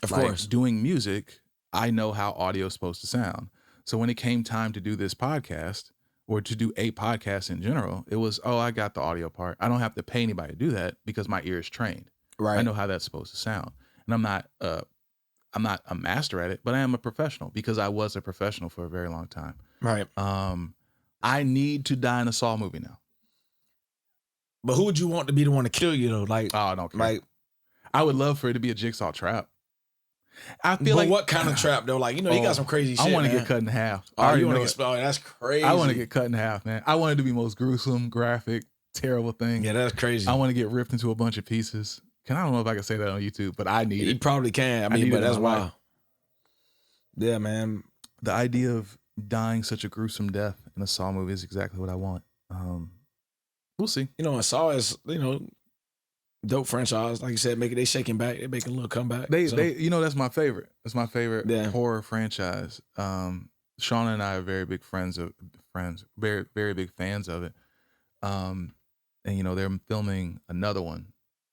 Of course. Doing music, I know how audio is supposed to sound. So when it came time to do this podcast, or to do a podcast in general, it was, I got the audio part. I don't have to pay anybody to do that, because my ear is trained. Right. I know how that's supposed to sound. and I'm not a master at it, but I am a professional because I was a professional for a very long time. Right. I need to die in a Saw movie now. But who would you want to be the one to kill you though? Like, oh, I don't care. Like, I would love for it to be a Jigsaw trap. I feel but like what kind of trap though? Like, you know, you got some crazy shit. I want to man. get cut in half. Oh, you want to get split? Oh, that's crazy. I want to get cut in half, man. I want it to be most gruesome, graphic, terrible thing. Yeah, that's crazy. I want to get ripped into a bunch of pieces. I don't know if I can say that on YouTube, but I need it. You probably can. I mean, but that's wild. Yeah, man. The idea of dying such a gruesome death in a Saw movie is exactly what I want. We'll see. You know, and Saw is, you know, dope franchise. Like you said, they shaking back. They making a little comeback. They, you know, that's my favorite. That's my favorite horror franchise. Shauna and I are very big very, very big fans of it. And you know, they're filming another one.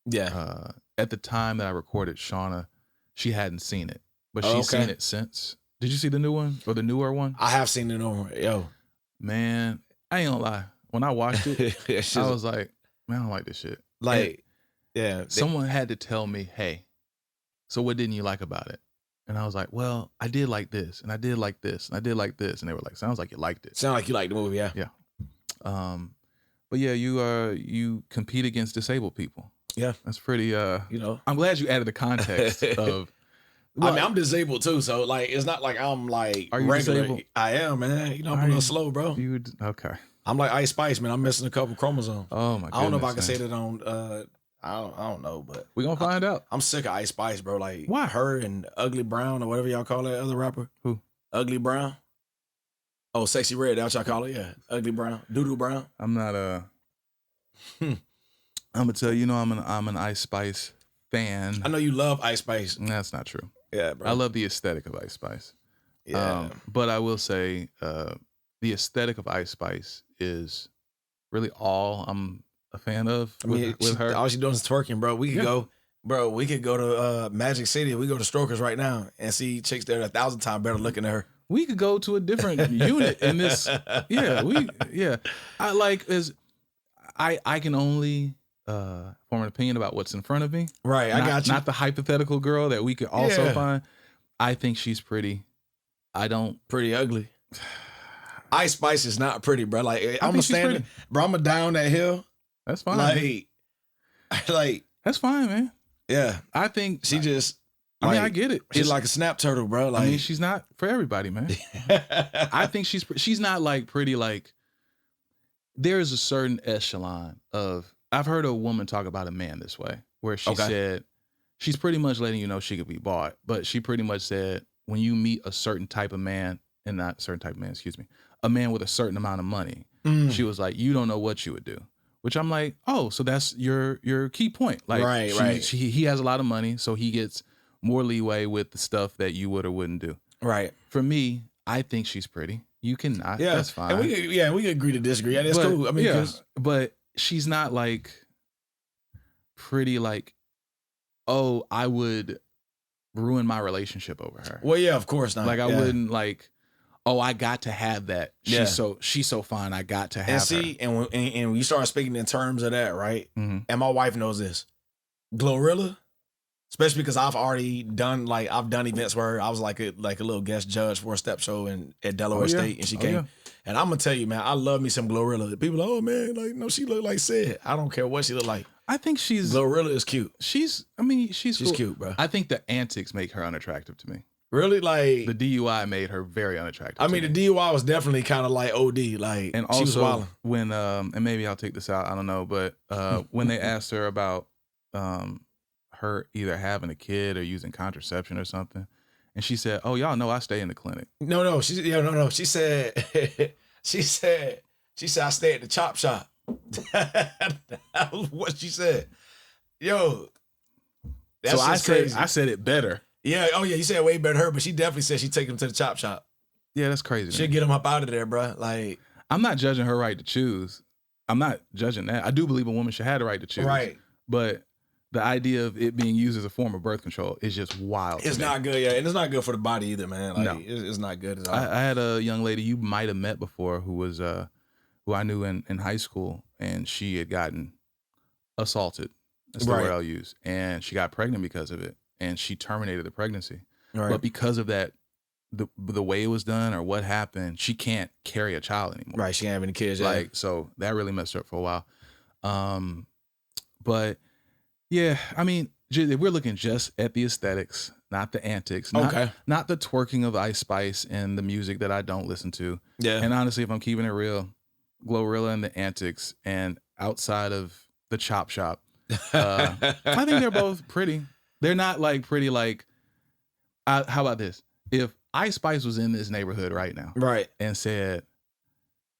Yeah. At the time that I recorded, Shauna, she hadn't seen it, but she's seen it since. Did you see the new one or the newer one? I have seen the newer one. Yo, man, I ain't gonna lie. When I watched it, I was like, man, I don't like this shit. Like, yeah. Someone had to tell me, hey, so what didn't you like about it? And I was like, well, I did like this, and I did like this, and I did like this, and they were like, sounds like you liked it. Sound like you liked the movie, yeah. Yeah. But yeah, you compete against disabled people. Yeah, that's pretty. You know, I'm glad you added the context of. Well, I mean, I'm disabled too, so like, it's not like I'm like are you regular. Disabled? I am, man. You know, I'm a little slow, bro. Okay. I'm like Ice Spice, man. I'm missing a couple chromosomes. Oh my goodness. I don't know if I can say that on. I don't know, but we're gonna find out. I'm sick of Ice Spice, bro. Like, why? Her and Ugly Brown or whatever y'all call that other rapper. Who? Ugly Brown. Oh, Sexy Red. That's what y'all call it. Yeah, Ugly Brown, Doodoo Brown. I'm not I'm gonna tell you, I'm an Ice Spice fan. I know you love Ice Spice. That's not true. Yeah, bro. I love the aesthetic of Ice Spice. Yeah. But I will say, the aesthetic of Ice Spice is really all I'm a fan of. With her, all she doing is twerking, bro. We could go, bro. We could go to Magic City. We go to Strokers right now and see chicks there 1,000 times better looking than her. We could go to a different unit in this. Yeah, I like I can only form an opinion about what's in front of me. Right, I got you. Not the hypothetical girl that we could also find. I think she's pretty. Pretty ugly. Ice Spice is not pretty, bro. Like, I'm standing, bro. I'm down that hill. That's fine. Like that's fine, man. Yeah, I think she just. I mean, I get it. She's like a snap turtle, bro. Like, I mean, she's not for everybody, man. I think she's not like pretty. Like, there is a certain echelon of. I've heard a woman talk about a man this way, where she said she's pretty much letting you know she could be bought, but she pretty much said when you meet a certain type of man, and not a certain type of man, excuse me, a man with a certain amount of money, she was like, you don't know what you would do. Which I'm like, oh, so that's your key point. Like, right. He has a lot of money, so he gets more leeway with the stuff that you would or wouldn't do. Right. For me, I think she's pretty. You cannot. Yeah, that's fine. And we can agree to disagree. And it's cool. I mean, but she's not like pretty. Like, oh, I would ruin my relationship over her. Well, yeah, of course not. Like, I wouldn't like. Oh, I got to have that. She's so fine. I got to have her. And when you start speaking in terms of that, right? Mm-hmm. And my wife knows this. Glorilla, especially because I've done events where I was like a little guest judge for a step show at Delaware State, and she came. And I'm gonna tell you, man, I love me some Glorilla. People are like, oh man, like no, she look like Sid. I don't care what she look like. I think Glorilla is cute. She's cool. Cute, bro. I think the antics make her unattractive to me. Really, like the DUI made her very unattractive. I mean, the DUI was definitely kind of like OD, like, and also she was wilding. When and maybe I'll take this out, I don't know, but when they asked her about her either having a kid or using contraception or something, and she said, "Oh, y'all know I stay in the clinic." No. She said, she said, I stay at the chop shop. That was what she said. Yo, that's so crazy. I said it better. Yeah. Oh, yeah. You said way better than her, but she definitely said she'd take him to the chop shop. Yeah, that's crazy. She'd get him up out of there, bro. Like, I'm not judging her right to choose. I'm not judging that. I do believe a woman should have the right to choose. Right. But the idea of it being used as a form of birth control is just wild. It's not good, yeah. And it's not good for the body either, man. Like, no. It's not good at all. I had a young lady you might have met before who was who I knew in high school, and she had gotten assaulted. That's the word I'll use. And she got pregnant because of it. and she terminated the pregnancy. Right. But because of that, the way it was done or what happened, she can't carry a child anymore. Right. She can't have any kids. Like, so that really messed her up for a while. But yeah, I mean, if we're looking just at the aesthetics, not the antics, not the twerking of Ice Spice and the music that I don't listen to. Yeah. And honestly, if I'm keeping it real, Glorilla and the antics, and outside of the Chop Shop, I think they're both pretty. They're not like pretty like. How about this? If Ice Spice was in this neighborhood right now, right, and said,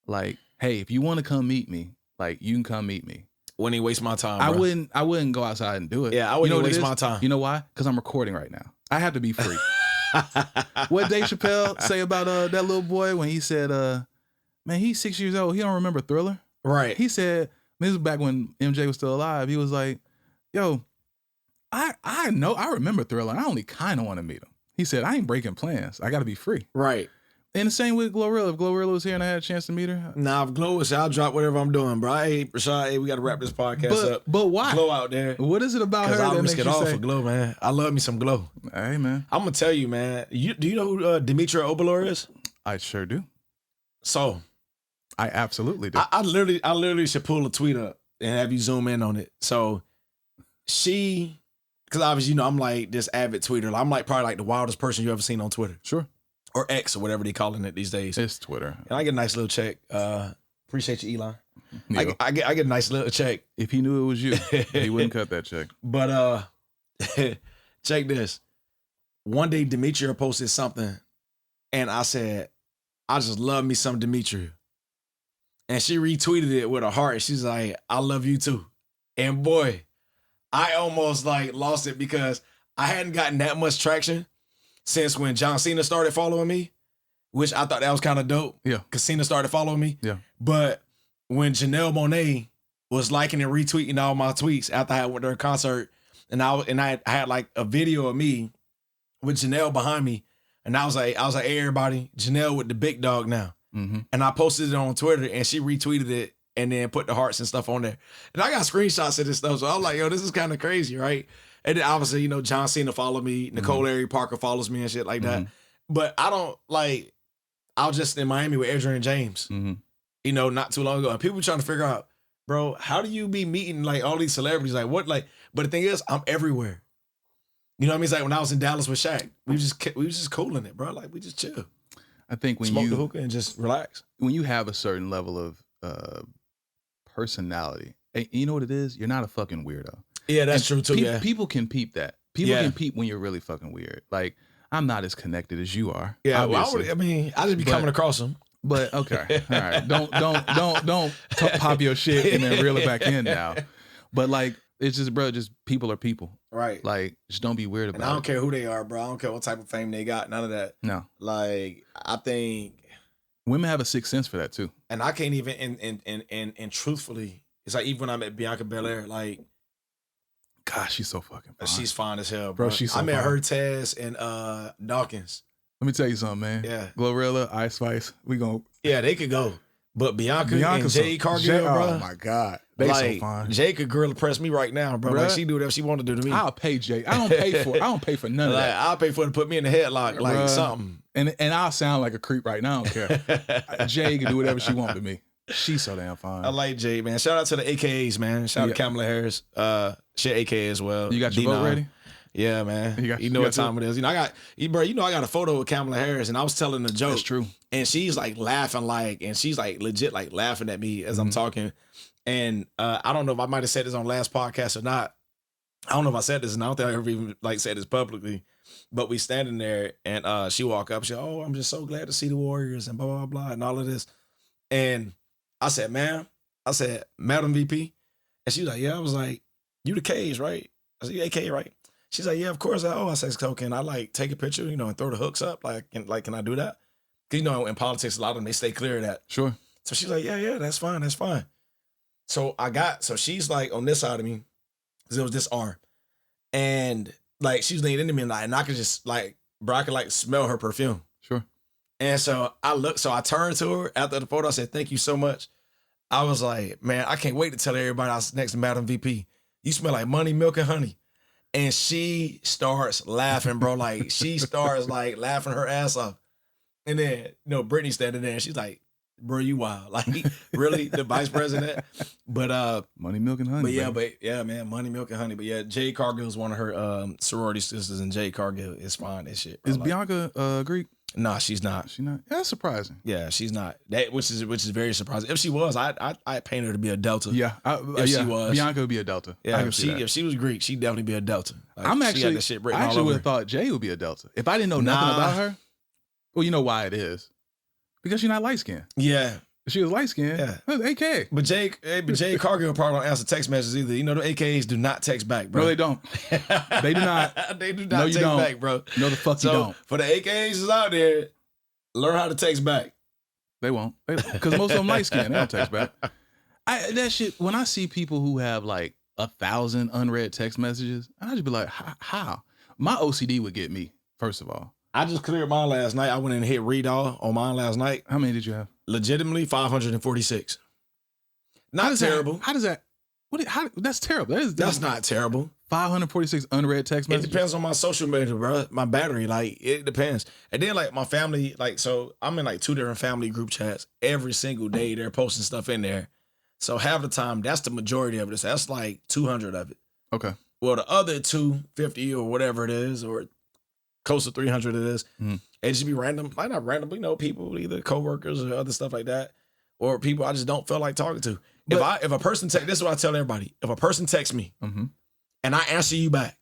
like, "Hey, if you want to come meet me, like, you can come meet me." Wouldn't he waste my time? I bro? wouldn't go outside and do it. Yeah, I wouldn't waste my time. You know why? Because I'm recording right now. I have to be free. What Dave Chappelle say about that little boy when he said, "Man, he's 6 years old. He don't remember Thriller." Right. He said, this is back when MJ was still alive. He was like, "Yo, I know, I remember Thriller. And I only kind of want to meet him." He said, "I ain't breaking plans. I got to be free." Right. And the same with Glorilla. If Glorilla was here and I had a chance to meet her. Nah, if Glow was here, I'll drop whatever I'm doing, bro. Hey, Rashad, hey, we got to wrap this podcast up. But why? Glow out there. What is it about her that that makes makes it you all say, for Glow, man? I love me some Glow. Hey, man. I'm going to tell you, man. Do you know who Demetria Obalor is? I sure do. So. I absolutely do. I literally should pull a tweet up and have you zoom in on it. So she, because obviously, you know, I'm like this avid tweeter. I'm like probably like the wildest person you ever seen on Twitter. Sure. Or X or whatever they calling it these days. It's Twitter. And I get a nice little check. Appreciate you, Elon. I get a nice little check. If he knew it was you, he wouldn't cut that check. But check this. One day Demetria posted something and I said, "I just love me some Demetria." And she retweeted it with a heart. She's like, "I love you too." And boy, I almost like lost it because I hadn't gotten that much traction since when John Cena started following me, which I thought that was kind of dope. Yeah. Because Cena started following me. Yeah. But when Janelle Monáe was liking and retweeting all my tweets after I went to her concert, and I had like a video of me with Janelle behind me, and I was like, "Hey everybody, Janelle with the big dog now." Mm-hmm. And I posted it on Twitter, and she retweeted it and then put the hearts and stuff on there. And I got screenshots of this stuff, so I was like, "Yo, this is kind of crazy, right?" And then obviously, you know, John Cena followed me, Nicole Larry Parker follows me and shit like that. But I don't like. I was just in Miami with Adrian James, you know, not too long ago, and people trying to figure out, bro, how do you be meeting like all these celebrities? Like what? Like, but the thing is, I'm everywhere. You know what I mean? It's like when I was in Dallas with Shaq, we was just cooling it, bro. Like we just chill. I think when smoke the hookah and just relax. When you have a certain level of personality, and you know what it is? You're not a fucking weirdo. Yeah, that's true too. Yeah, people can peep that. People can peep when you're really fucking weird. Like I'm not as connected as you are. Yeah, well, I just be coming across them. But okay, all right. Don't pop your shit and then reel it back in now. But like it's just, bro, just people are people. Right. Like just don't be weird about it. And I don't care who they are, bro. I don't care what type of fame they got. None of that. No. Like I think women have a sixth sense for that too. And I can't even and truthfully, it's like even when I met Bianca Belair, like, gosh, she's so fucking fine. She's fine as hell, bro. She's so I met fine. her, Taz, and Dawkins. Let me tell you something, man. Yeah. Glorilla, Ice Spice, we gon' yeah, they could go. But Bianca and Jade Cargill, bro. Oh my God. They like, so fine. Jade could gorilla press me right now, bro. Like she do whatever she want to do to me. I'll pay Jade. I don't pay for none of that. I'll pay for her to put me in the headlock, like something. And I'll sound like a creep right now. I don't care. Jade can do whatever she wants to me. She's so damn fine. I like Jade, man. Shout out to the AKAs, man. Shout out to Kamala Harris. She AKA as well. You got your vote ready? Yeah, man. You know what time it is. You know, I got a photo with Kamala Harris, and I was telling a joke. That's true. And she's like laughing, and she's like legit like laughing at me as I'm talking. And I don't know if I might have said this on last podcast or not. I don't know if I said this, and I don't think I ever even like said this publicly. But we standing there, and she walk up. She, "Oh, I'm just so glad to see the Warriors," and blah blah blah, and all of this. And I said, "Ma'am," I said, "Madam VP," and she was like, "Yeah." I was like, "You the K's, right?" I said, "You AK, right?" She's like, "Yeah, of course." I said, "So can I like take a picture, you know, and throw the hooks up? Can I do that?" Because, you know, in politics, a lot of them, they stay clear of that. Sure. So she's like, yeah, that's fine. So she's like on this side of me, because it was this arm. And like, she's leaning into me and I could just like, bro, I could like smell her perfume. Sure. And so I turned to her after the photo. I said, "Thank you so much." I was like, "Man, I can't wait to tell everybody I was next to Madam VP. You smell like money, milk, and honey." And she starts laughing, bro. Like, she starts, like, laughing her ass off. And then, you know, Brittany standing there, and she's like, bro, you wild. Like, really? The vice president? But, money, milk, and honey. But yeah, man, money, milk, and honey. But yeah, Jade Cargill is one of her sorority sisters, and Jade Cargill is fine as shit, bro. Is Bianca Greek? Nah, she's not. She's not? That's surprising. Yeah, she's not. That which is very surprising. If she was, I'd paint her to be a Delta. Yeah, if she was, Bianca would be a Delta. Yeah, if she was Greek, she'd definitely be a Delta. Like, I actually would have thought Jay would be a Delta if I didn't know nothing about her. Well, you know why it is, because she's not light skinned. Yeah. If she was light skinned, yeah, AK. But Jade Cargill probably don't answer text messages either. You know, the AKs do not text back, bro. No, they don't. They do not. They do not text back, bro. No, the fuck you don't. For the AKs out there, learn how to text back. They won't. Because most of them light skinned. They don't text back. That shit, when I see people who have like 1,000 unread text messages, I just be like, how? My OCD would get me, first of all. I just cleared mine last night. I went in and hit read all on mine last night. How many did you have? Legitimately 546. Not terrible. How does that? That's terrible. That's not terrible. 546 unread text messages. It depends on my social media, bro. My battery, like, it depends. And then, like, my family, like, so I'm in like 2 different family group chats every single day. They're posting stuff in there. So half the time, that's the majority of it. So that's like 200 of it. Okay. Well, the other 250 or whatever it is, or close to 300 it is, it just be random, like not random, you know, people, either coworkers or other stuff like that, or people I just don't feel like talking to. But if a person text, this is what I tell everybody: if a person texts me and I answer you back,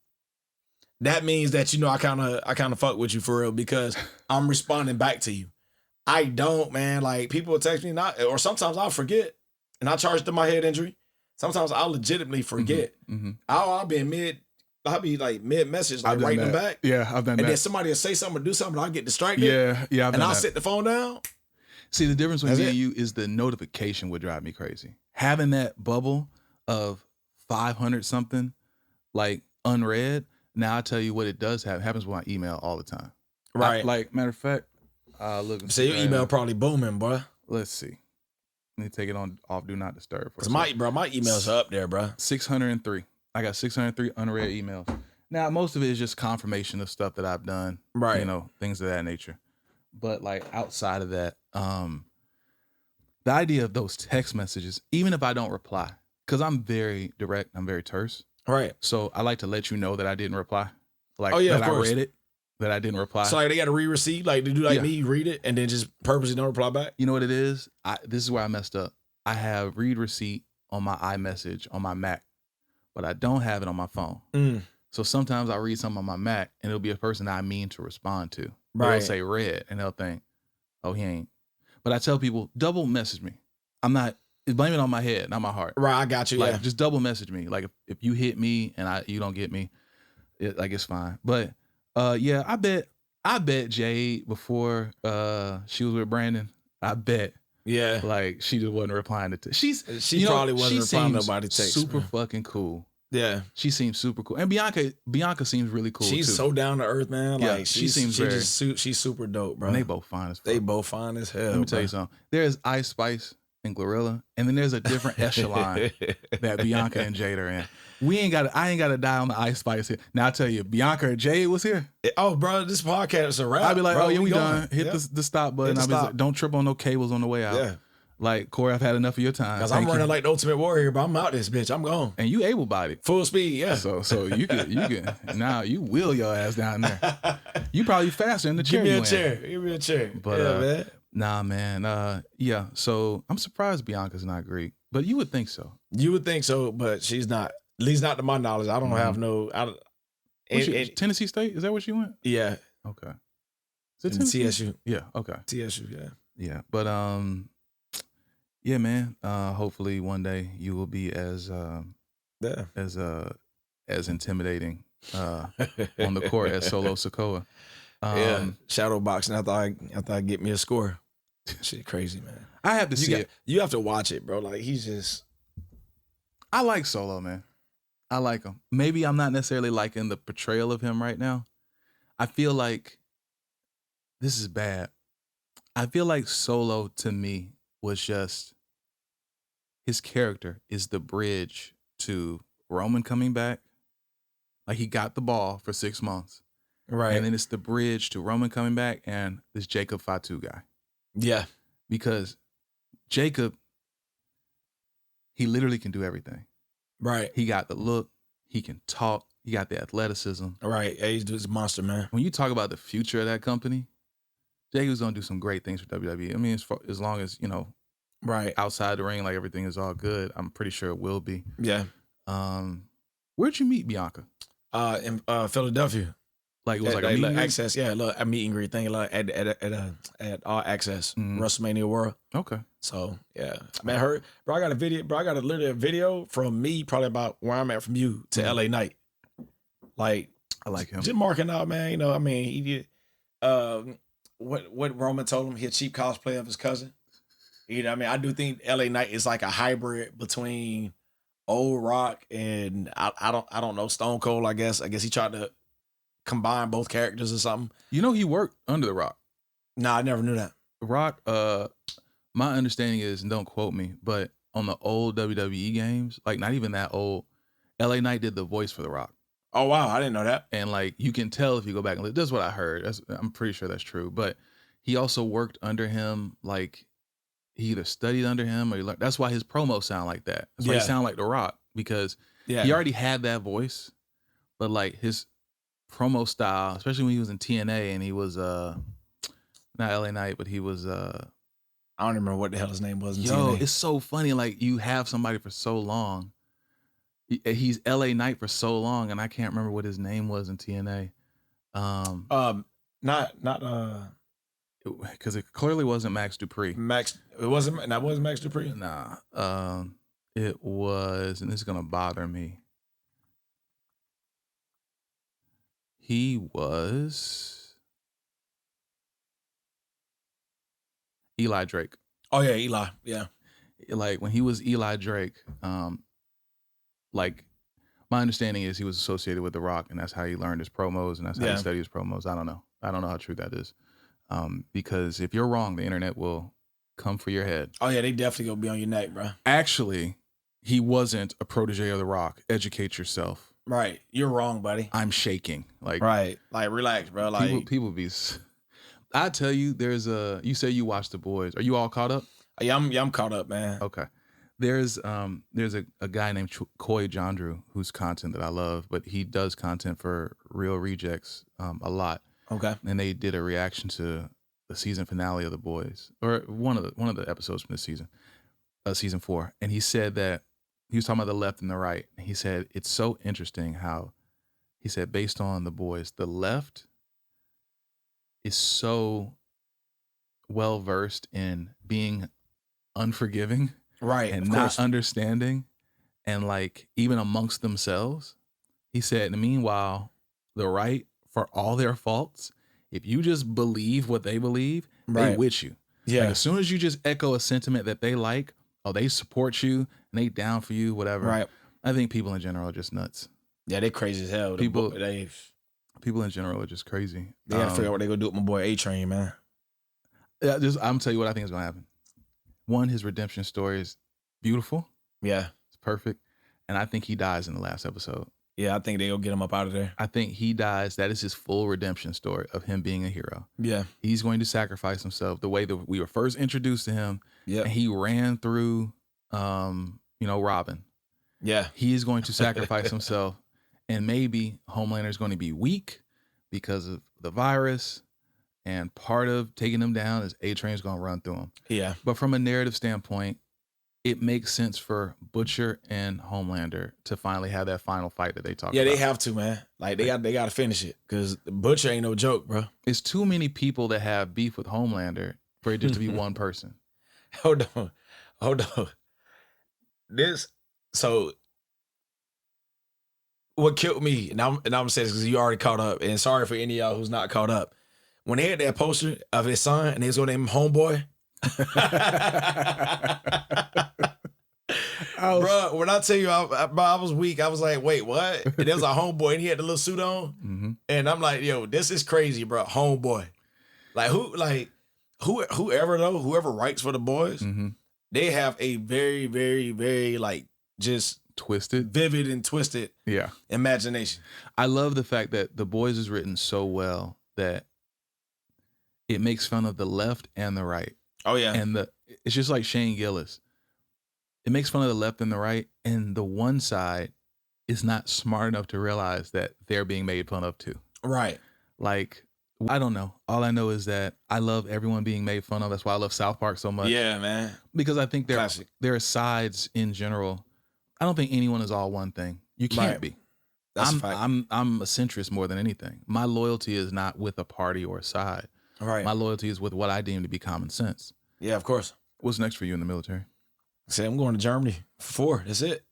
that means that, you know, I kind of fuck with you for real, because I'm responding back to you. I don't, man. Like, people will text me, or sometimes I'll forget, and I charge to my head injury. Sometimes I'll legitimately forget. I'll be like mid-message, like writing them back. Yeah, I've done that. And then somebody will say something or do something, I'll get distracted. Yeah, and I'll sit the phone down. See, the difference between me and you is the notification would drive me crazy. Having that bubble of 500 something, like, unread, now I tell you what it does have. It happens with my email all the time. Right. Like, matter of fact, look. So your email probably booming, bro. Let's see. Let me take it off Do Not Disturb. Cause my emails are up there, bro. 603. I got 603 unread emails. Now, most of it is just confirmation of stuff that I've done. Right. You know, things of that nature. But, like, outside of that, the idea of those text messages, even if I don't reply, because I'm very direct, I'm very terse. Right. So I like to let you know that I didn't reply. Like, that I read it, that I didn't reply. So, like, they got to re-receipt? Like, they do like me, you read it, and then just purposely don't reply back? You know what it is? This is where I messed up. I have read receipt on my iMessage on my Mac, but I don't have it on my phone. So sometimes I'll read something on my Mac, and it'll be a person that I mean to respond to. Right. They'll say read, and they'll think, oh, he ain't. But I tell people, double message me. Blame it on my head, not my heart. Right, I got you, like, just double message me. Like, if you hit me and you don't get me, it's fine. But, yeah, I bet Jade, before she was with Brandon, I bet. Yeah. Like, she just wasn't replying to She probably wasn't replying to nobody text. Super fucking cool. Yeah. She seems super cool. And Bianca seems really cool, she's too. So down to earth, man. Yeah, like, she's super dope, bro. And they both fine as fuck. They both fine as hell. Let me tell you something. There's Ice Spice and Glorilla, and then there's a different echelon that Bianca and Jade are in. I ain't gotta die on the Ice Spice here. Now I tell you, Bianca or Jade was here. Oh, bro, this podcast is a wrap. I'd be like, bro, oh yeah, we done. Hit the stop button. I'd be like, don't trip on no cables on the way out. Yeah. Like, Corey, I've had enough of your time. Because I'm running like the Ultimate Warrior, but I'm out this bitch. I'm gone. And you able-bodied. Full speed, yeah. So you can now you wheel your ass down there. You probably faster in the chair. Give me a chair. But yeah, man. Nah, man. Yeah. So I'm surprised Bianca's not Greek, but you would think so. You would think so, but she's not. At least not to my knowledge. I don't have no. Tennessee State? Is that where she went? Yeah. Okay. Is it TSU? Yeah. Okay. TSU. Yeah. Yeah, but yeah, man. Hopefully one day you will be as intimidating on the court as Solo Sikoa. Yeah, shadow boxing after I get me a score. Shit, crazy, man. I have to see it. You have to watch it, bro. Like, he's just. I like Solo, man. I like him. Maybe I'm not necessarily liking the portrayal of him right now. I feel like this is bad. I feel like Solo to me was just his character is the bridge to Roman coming back Like he got the ball for 6 months. Right. And then it's the bridge to Roman coming back and this Jacob Fatu guy. Yeah. Because Jacob, he literally can do everything. Right. He got the look. He can talk. He got the athleticism. Right. Yeah, he's a monster, man. When you talk about the future of that company, Jacob's going to do some great things for WWE. I mean, as long as, right, outside the ring, like everything is all good, I'm pretty sure it will be. Yeah. Where'd you meet Bianca? In Philadelphia. Like it was like a meet and greet? Access, yeah, look, a meet and greet thing, like at All Access, WrestleMania World. Okay. So yeah, man, bro, I got a video, bro. I got literally a video from me, probably about where I'm at from you to LA Knight. Like, I like him. Just marking out, man. I mean, he did. What Roman told him, he a cheap cosplay of his cousin. I mean, I do think LA Knight is like a hybrid between old Rock and I don't know, Stone Cold. I guess he tried to combine both characters or something. He worked under the Rock. Nah, I never knew that. Rock, my understanding is, and don't quote me, but on the old WWE games, like not even that old, LA Knight did the voice for the Rock. Oh wow, I didn't know that. And like you can tell if you go back and look. That's what I heard. I'm pretty sure that's true. But he also worked under him. Like he either studied under him or he learned. That's why his promos sound like that. That's why he sound like the Rock, because he already had that voice. But like his promo style, especially when he was in TNA and he was not LA Knight, but he was I don't remember what the hell his name was in TNA. TNA. It's so funny. Like you have somebody for so long. He's LA Knight for so long, and I can't remember what his name was in TNA. Because it clearly wasn't Max Dupree. It wasn't Max Dupree. Nah, it was, and this is gonna bother me. He was Eli Drake. Oh yeah, Eli. Yeah. Like when he was Eli Drake, like my understanding is he was associated with The Rock, and that's how he learned his promos, and that's how he studied his promos. I don't know how true that is, because if you're wrong, the internet will come for your head. Oh yeah, they definitely gonna be on your neck, bro. Actually, he wasn't a protege of The Rock. Educate yourself. Right, you're wrong, buddy. I'm shaking. Like right, like relax, bro. Like people be. I tell you, you say you watch The Boys. Are you all caught up? Yeah, I'm caught up, man. Okay. There's a guy named Corey Nowell whose content that I love, but he does content for Real Rejects a lot. Okay. And they did a reaction to the season finale of The Boys, or one of the episodes from this season, season 4. And he said that he was talking about the left and the right. And he said it's so interesting how he said based on The Boys, the left is so well versed in being unforgiving. Right. And not understanding, and like even amongst themselves. He said, and meanwhile, the right, for all their faults, if you just believe what they believe, they with you. Yeah. Like as soon as you just echo a sentiment that they like, they support you and they down for you, whatever. Right. I think people in general are just nuts. Yeah, they crazy as hell. People in general are just crazy. They gotta figure out what they gonna do with my boy A-Train, man. Yeah, I'm gonna tell you what I think is gonna happen. One, his redemption story is beautiful. Yeah. It's perfect. And I think he dies in the last episode. Yeah, I think they'll get him up out of there. I think he dies. That is his full redemption story of him being a hero. Yeah. He's going to sacrifice himself the way that we were first introduced to him. Yeah. And he ran through, Robin. Yeah. He's going to sacrifice himself. And maybe Homelander is going to be weak because of the virus. And part of taking him down is A-Train's going to run through him. Yeah. But from a narrative standpoint, it makes sense for Butcher and Homelander to finally have that final fight that they talked about. Yeah, they have to, man. Like they got to finish it because Butcher ain't no joke, bro. It's too many people that have beef with Homelander for it just to be one person. Hold on. So what killed me, and I'm saying this because you already caught up, and sorry for any of y'all who's not caught up. When they had that poster of his son and they was gonna name him Homeboy. Bro, when I tell you, I was weak. I was like, wait, what? And there was a Homeboy and he had the little suit on. Mm-hmm. And I'm like, yo, this is crazy, bro. Homeboy. Whoever writes for the boys, mm-hmm. they have a very, very, very, just twisted. Vivid and twisted imagination. I love the fact that The Boys is written so well that it makes fun of the left and the right. Oh, yeah. And it's just like Shane Gillis. It makes fun of the left and the right, and the one side is not smart enough to realize that they're being made fun of too. Right. Like, I don't know. All I know is that I love everyone being made fun of. That's why I love South Park so much. Yeah, man. Because I think there Classic. are sides in general. I don't think anyone is all one thing. You can't be. That's a fact. I'm a centrist more than anything. My loyalty is not with a party or a side. Right. My loyalty is with what I deem to be common sense. Yeah, of course. What's next for you in the military? I said I'm going to Germany for 4. That's it.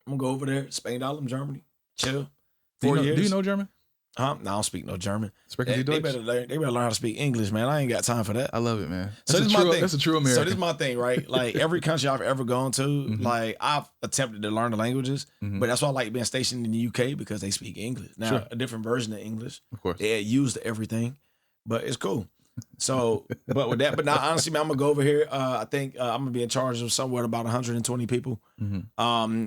I'm gonna go over there, Spain, Ireland, Germany, chill. 4 years. Do you know German? No, I don't speak no German. They better learn how to speak English, man. I ain't got time for that. I love it, man. So this is my thing. That's a true American. So this is my thing, right? Like every country I've ever gone to, like I've attempted to learn the languages, but that's why I like being stationed in the UK because they speak English. Now, a different version of English. Of course. They add used to everything, but it's cool. So, but with that, but now honestly, man, I'm gonna go over here. I think I'm gonna be in charge of somewhere about 120 people. And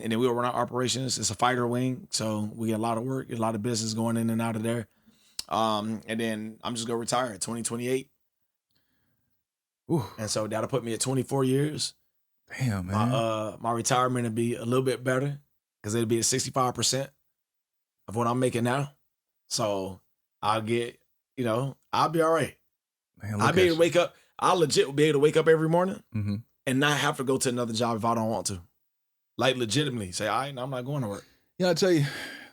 then we'll run our operations. It's a fighter wing, so we get a lot of work, get a lot of business going in and out of there. And then I'm just gonna retire at 2028. Ooh. And so that'll put me at 24 years. Damn, man. My retirement will be a little bit better because it'll be at 65% of what I'm making now. So I'll get, I'll be all right. Man, I'll be able to wake up. I'll legit be able to wake up every morning and not have to go to another job if I don't want to. Like legitimately say, all right, I'm not going to work. Yeah, I tell you,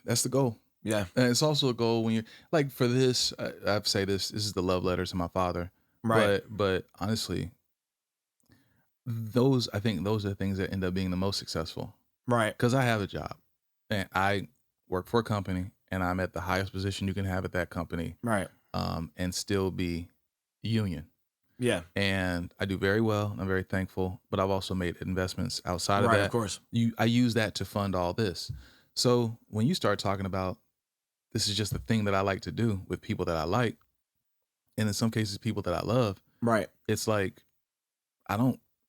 that's the goal. Yeah. And it's also a goal when you're like for this, I say this is the love letter to my father. Right. But honestly, I think those are the things that end up being the most successful. Right. Because I have a job and I work for a company and I'm at the highest position you can have at that company. Right. And still be union. Yeah. And I do very well. And I'm very thankful, but I've also made investments outside of that. Right, of course. I use that to fund all this. So when you start talking about this is just the thing that I like to do with people that I like, and in some cases people that I love, right? It's like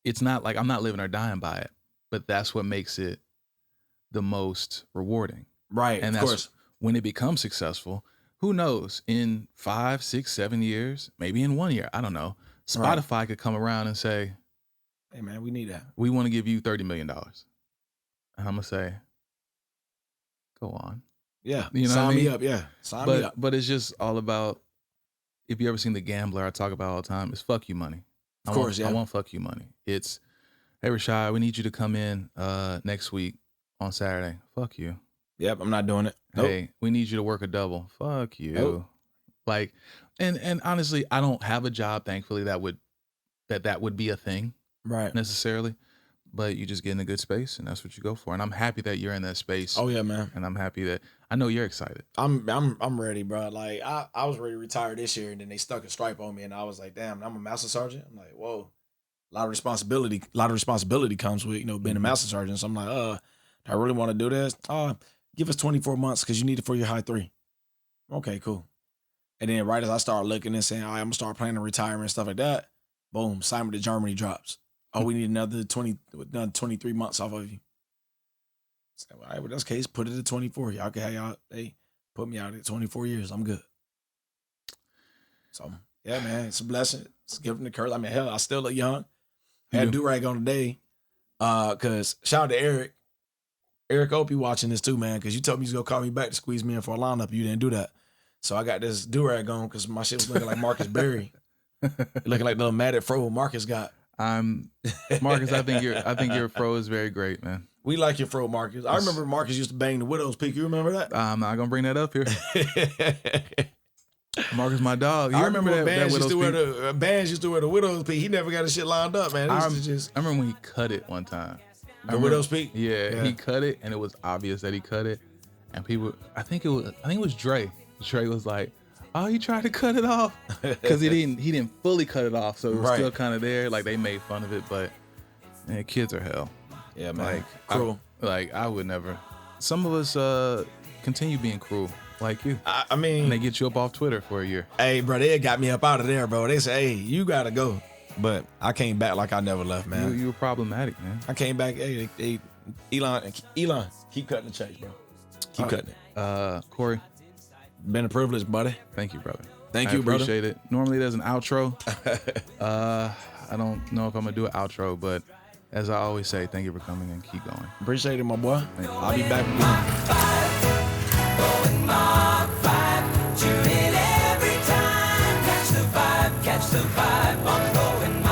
it's not like I'm not living or dying by it, but that's what makes it the most rewarding. Right. And of course. When it becomes successful, who knows, in 5, 6, 7 years, maybe in 1 year, I don't know, Spotify could come around and say, hey man, we need that. We want to give you $30 million. And I'm going to say, go on. Yeah. You know Sign what I mean? me up. Yeah. Sign me up. But it's just all about, if you ever seen The Gambler, I talk about all the time, it's fuck you money. Of course, I want fuck you money. It's, hey Rashad, we need you to come in next week on Saturday. Fuck you. Yep, I'm not doing it. Nope. Hey, we need you to work a double. Fuck you. Nope. Like, and honestly, I don't have a job, thankfully, that would be a thing. Right. Necessarily. But you just get in a good space and that's what you go for. And I'm happy that you're in that space. Oh yeah, man. And I'm happy that I know you're excited. I'm ready, bro. Like I was ready to retire this year and then they stuck a stripe on me and I was like, damn, I'm a master sergeant. I'm like, whoa. A lot of responsibility comes with, being a master sergeant. So I'm like, do I really want to do this? Give us 24 months because you need it for your high 3. Okay, cool. And then right as I start looking and saying, all right, I'm gonna start planning retirement and stuff like that, boom, assignment to Germany drops. Oh, we need another 23 months off of you. So, all right, well, that's the case. Put it at 24. Y'all can have put me out at 24 years. I'm good. So, yeah, man, it's a blessing. It's a gift from the curse. I mean, hell, I still look young. I had a do-rag on today. Because shout out to Eric. Eric, I hope you watching this too, man, because you told me you was going to call me back to squeeze me in for a lineup. You didn't do that. So I got this do-rag on because my shit was looking like Marcus Berry. Looking like the little matted fro Marcus got. Marcus, I think your fro is very great, man. We like your fro, Marcus. I remember Marcus used to bang the widow's peak. You remember that? I'm not gonna bring that up here. Marcus, my dog. You remember that bands widow's peak? Bands used to wear the widow's peak. He never got his shit lined up, man. I remember when he cut it one time. The widow's peak. Yeah, he cut it, and it was obvious that he cut it. And people, I think it was Dre. Dre was like, oh, he tried to cut it off because he didn't fully cut it off, so it was still kind of there. Like they made fun of it, but man, kids are hell. Yeah, man. Like cruel. I would never. Some of us continue being cruel, like you. I mean, and they get you up off Twitter for a year. Hey, bro, they got me up out of there, bro. They say, hey, you gotta go, but I came back like I never left, man. You were problematic, man. I came back. Hey, they Elon, keep cutting the checks, bro. Keep cutting it. Corey, been a privilege, buddy. Thank you, brother. Thank you, brother. Appreciate it. Normally there's an outro. I don't know if I'm gonna do an outro, but as I always say, thank you for coming and keep going. Appreciate it, my boy. I'll be back again. Going Mach 5, tune in every time. Catch the vibe, I'm going Mach.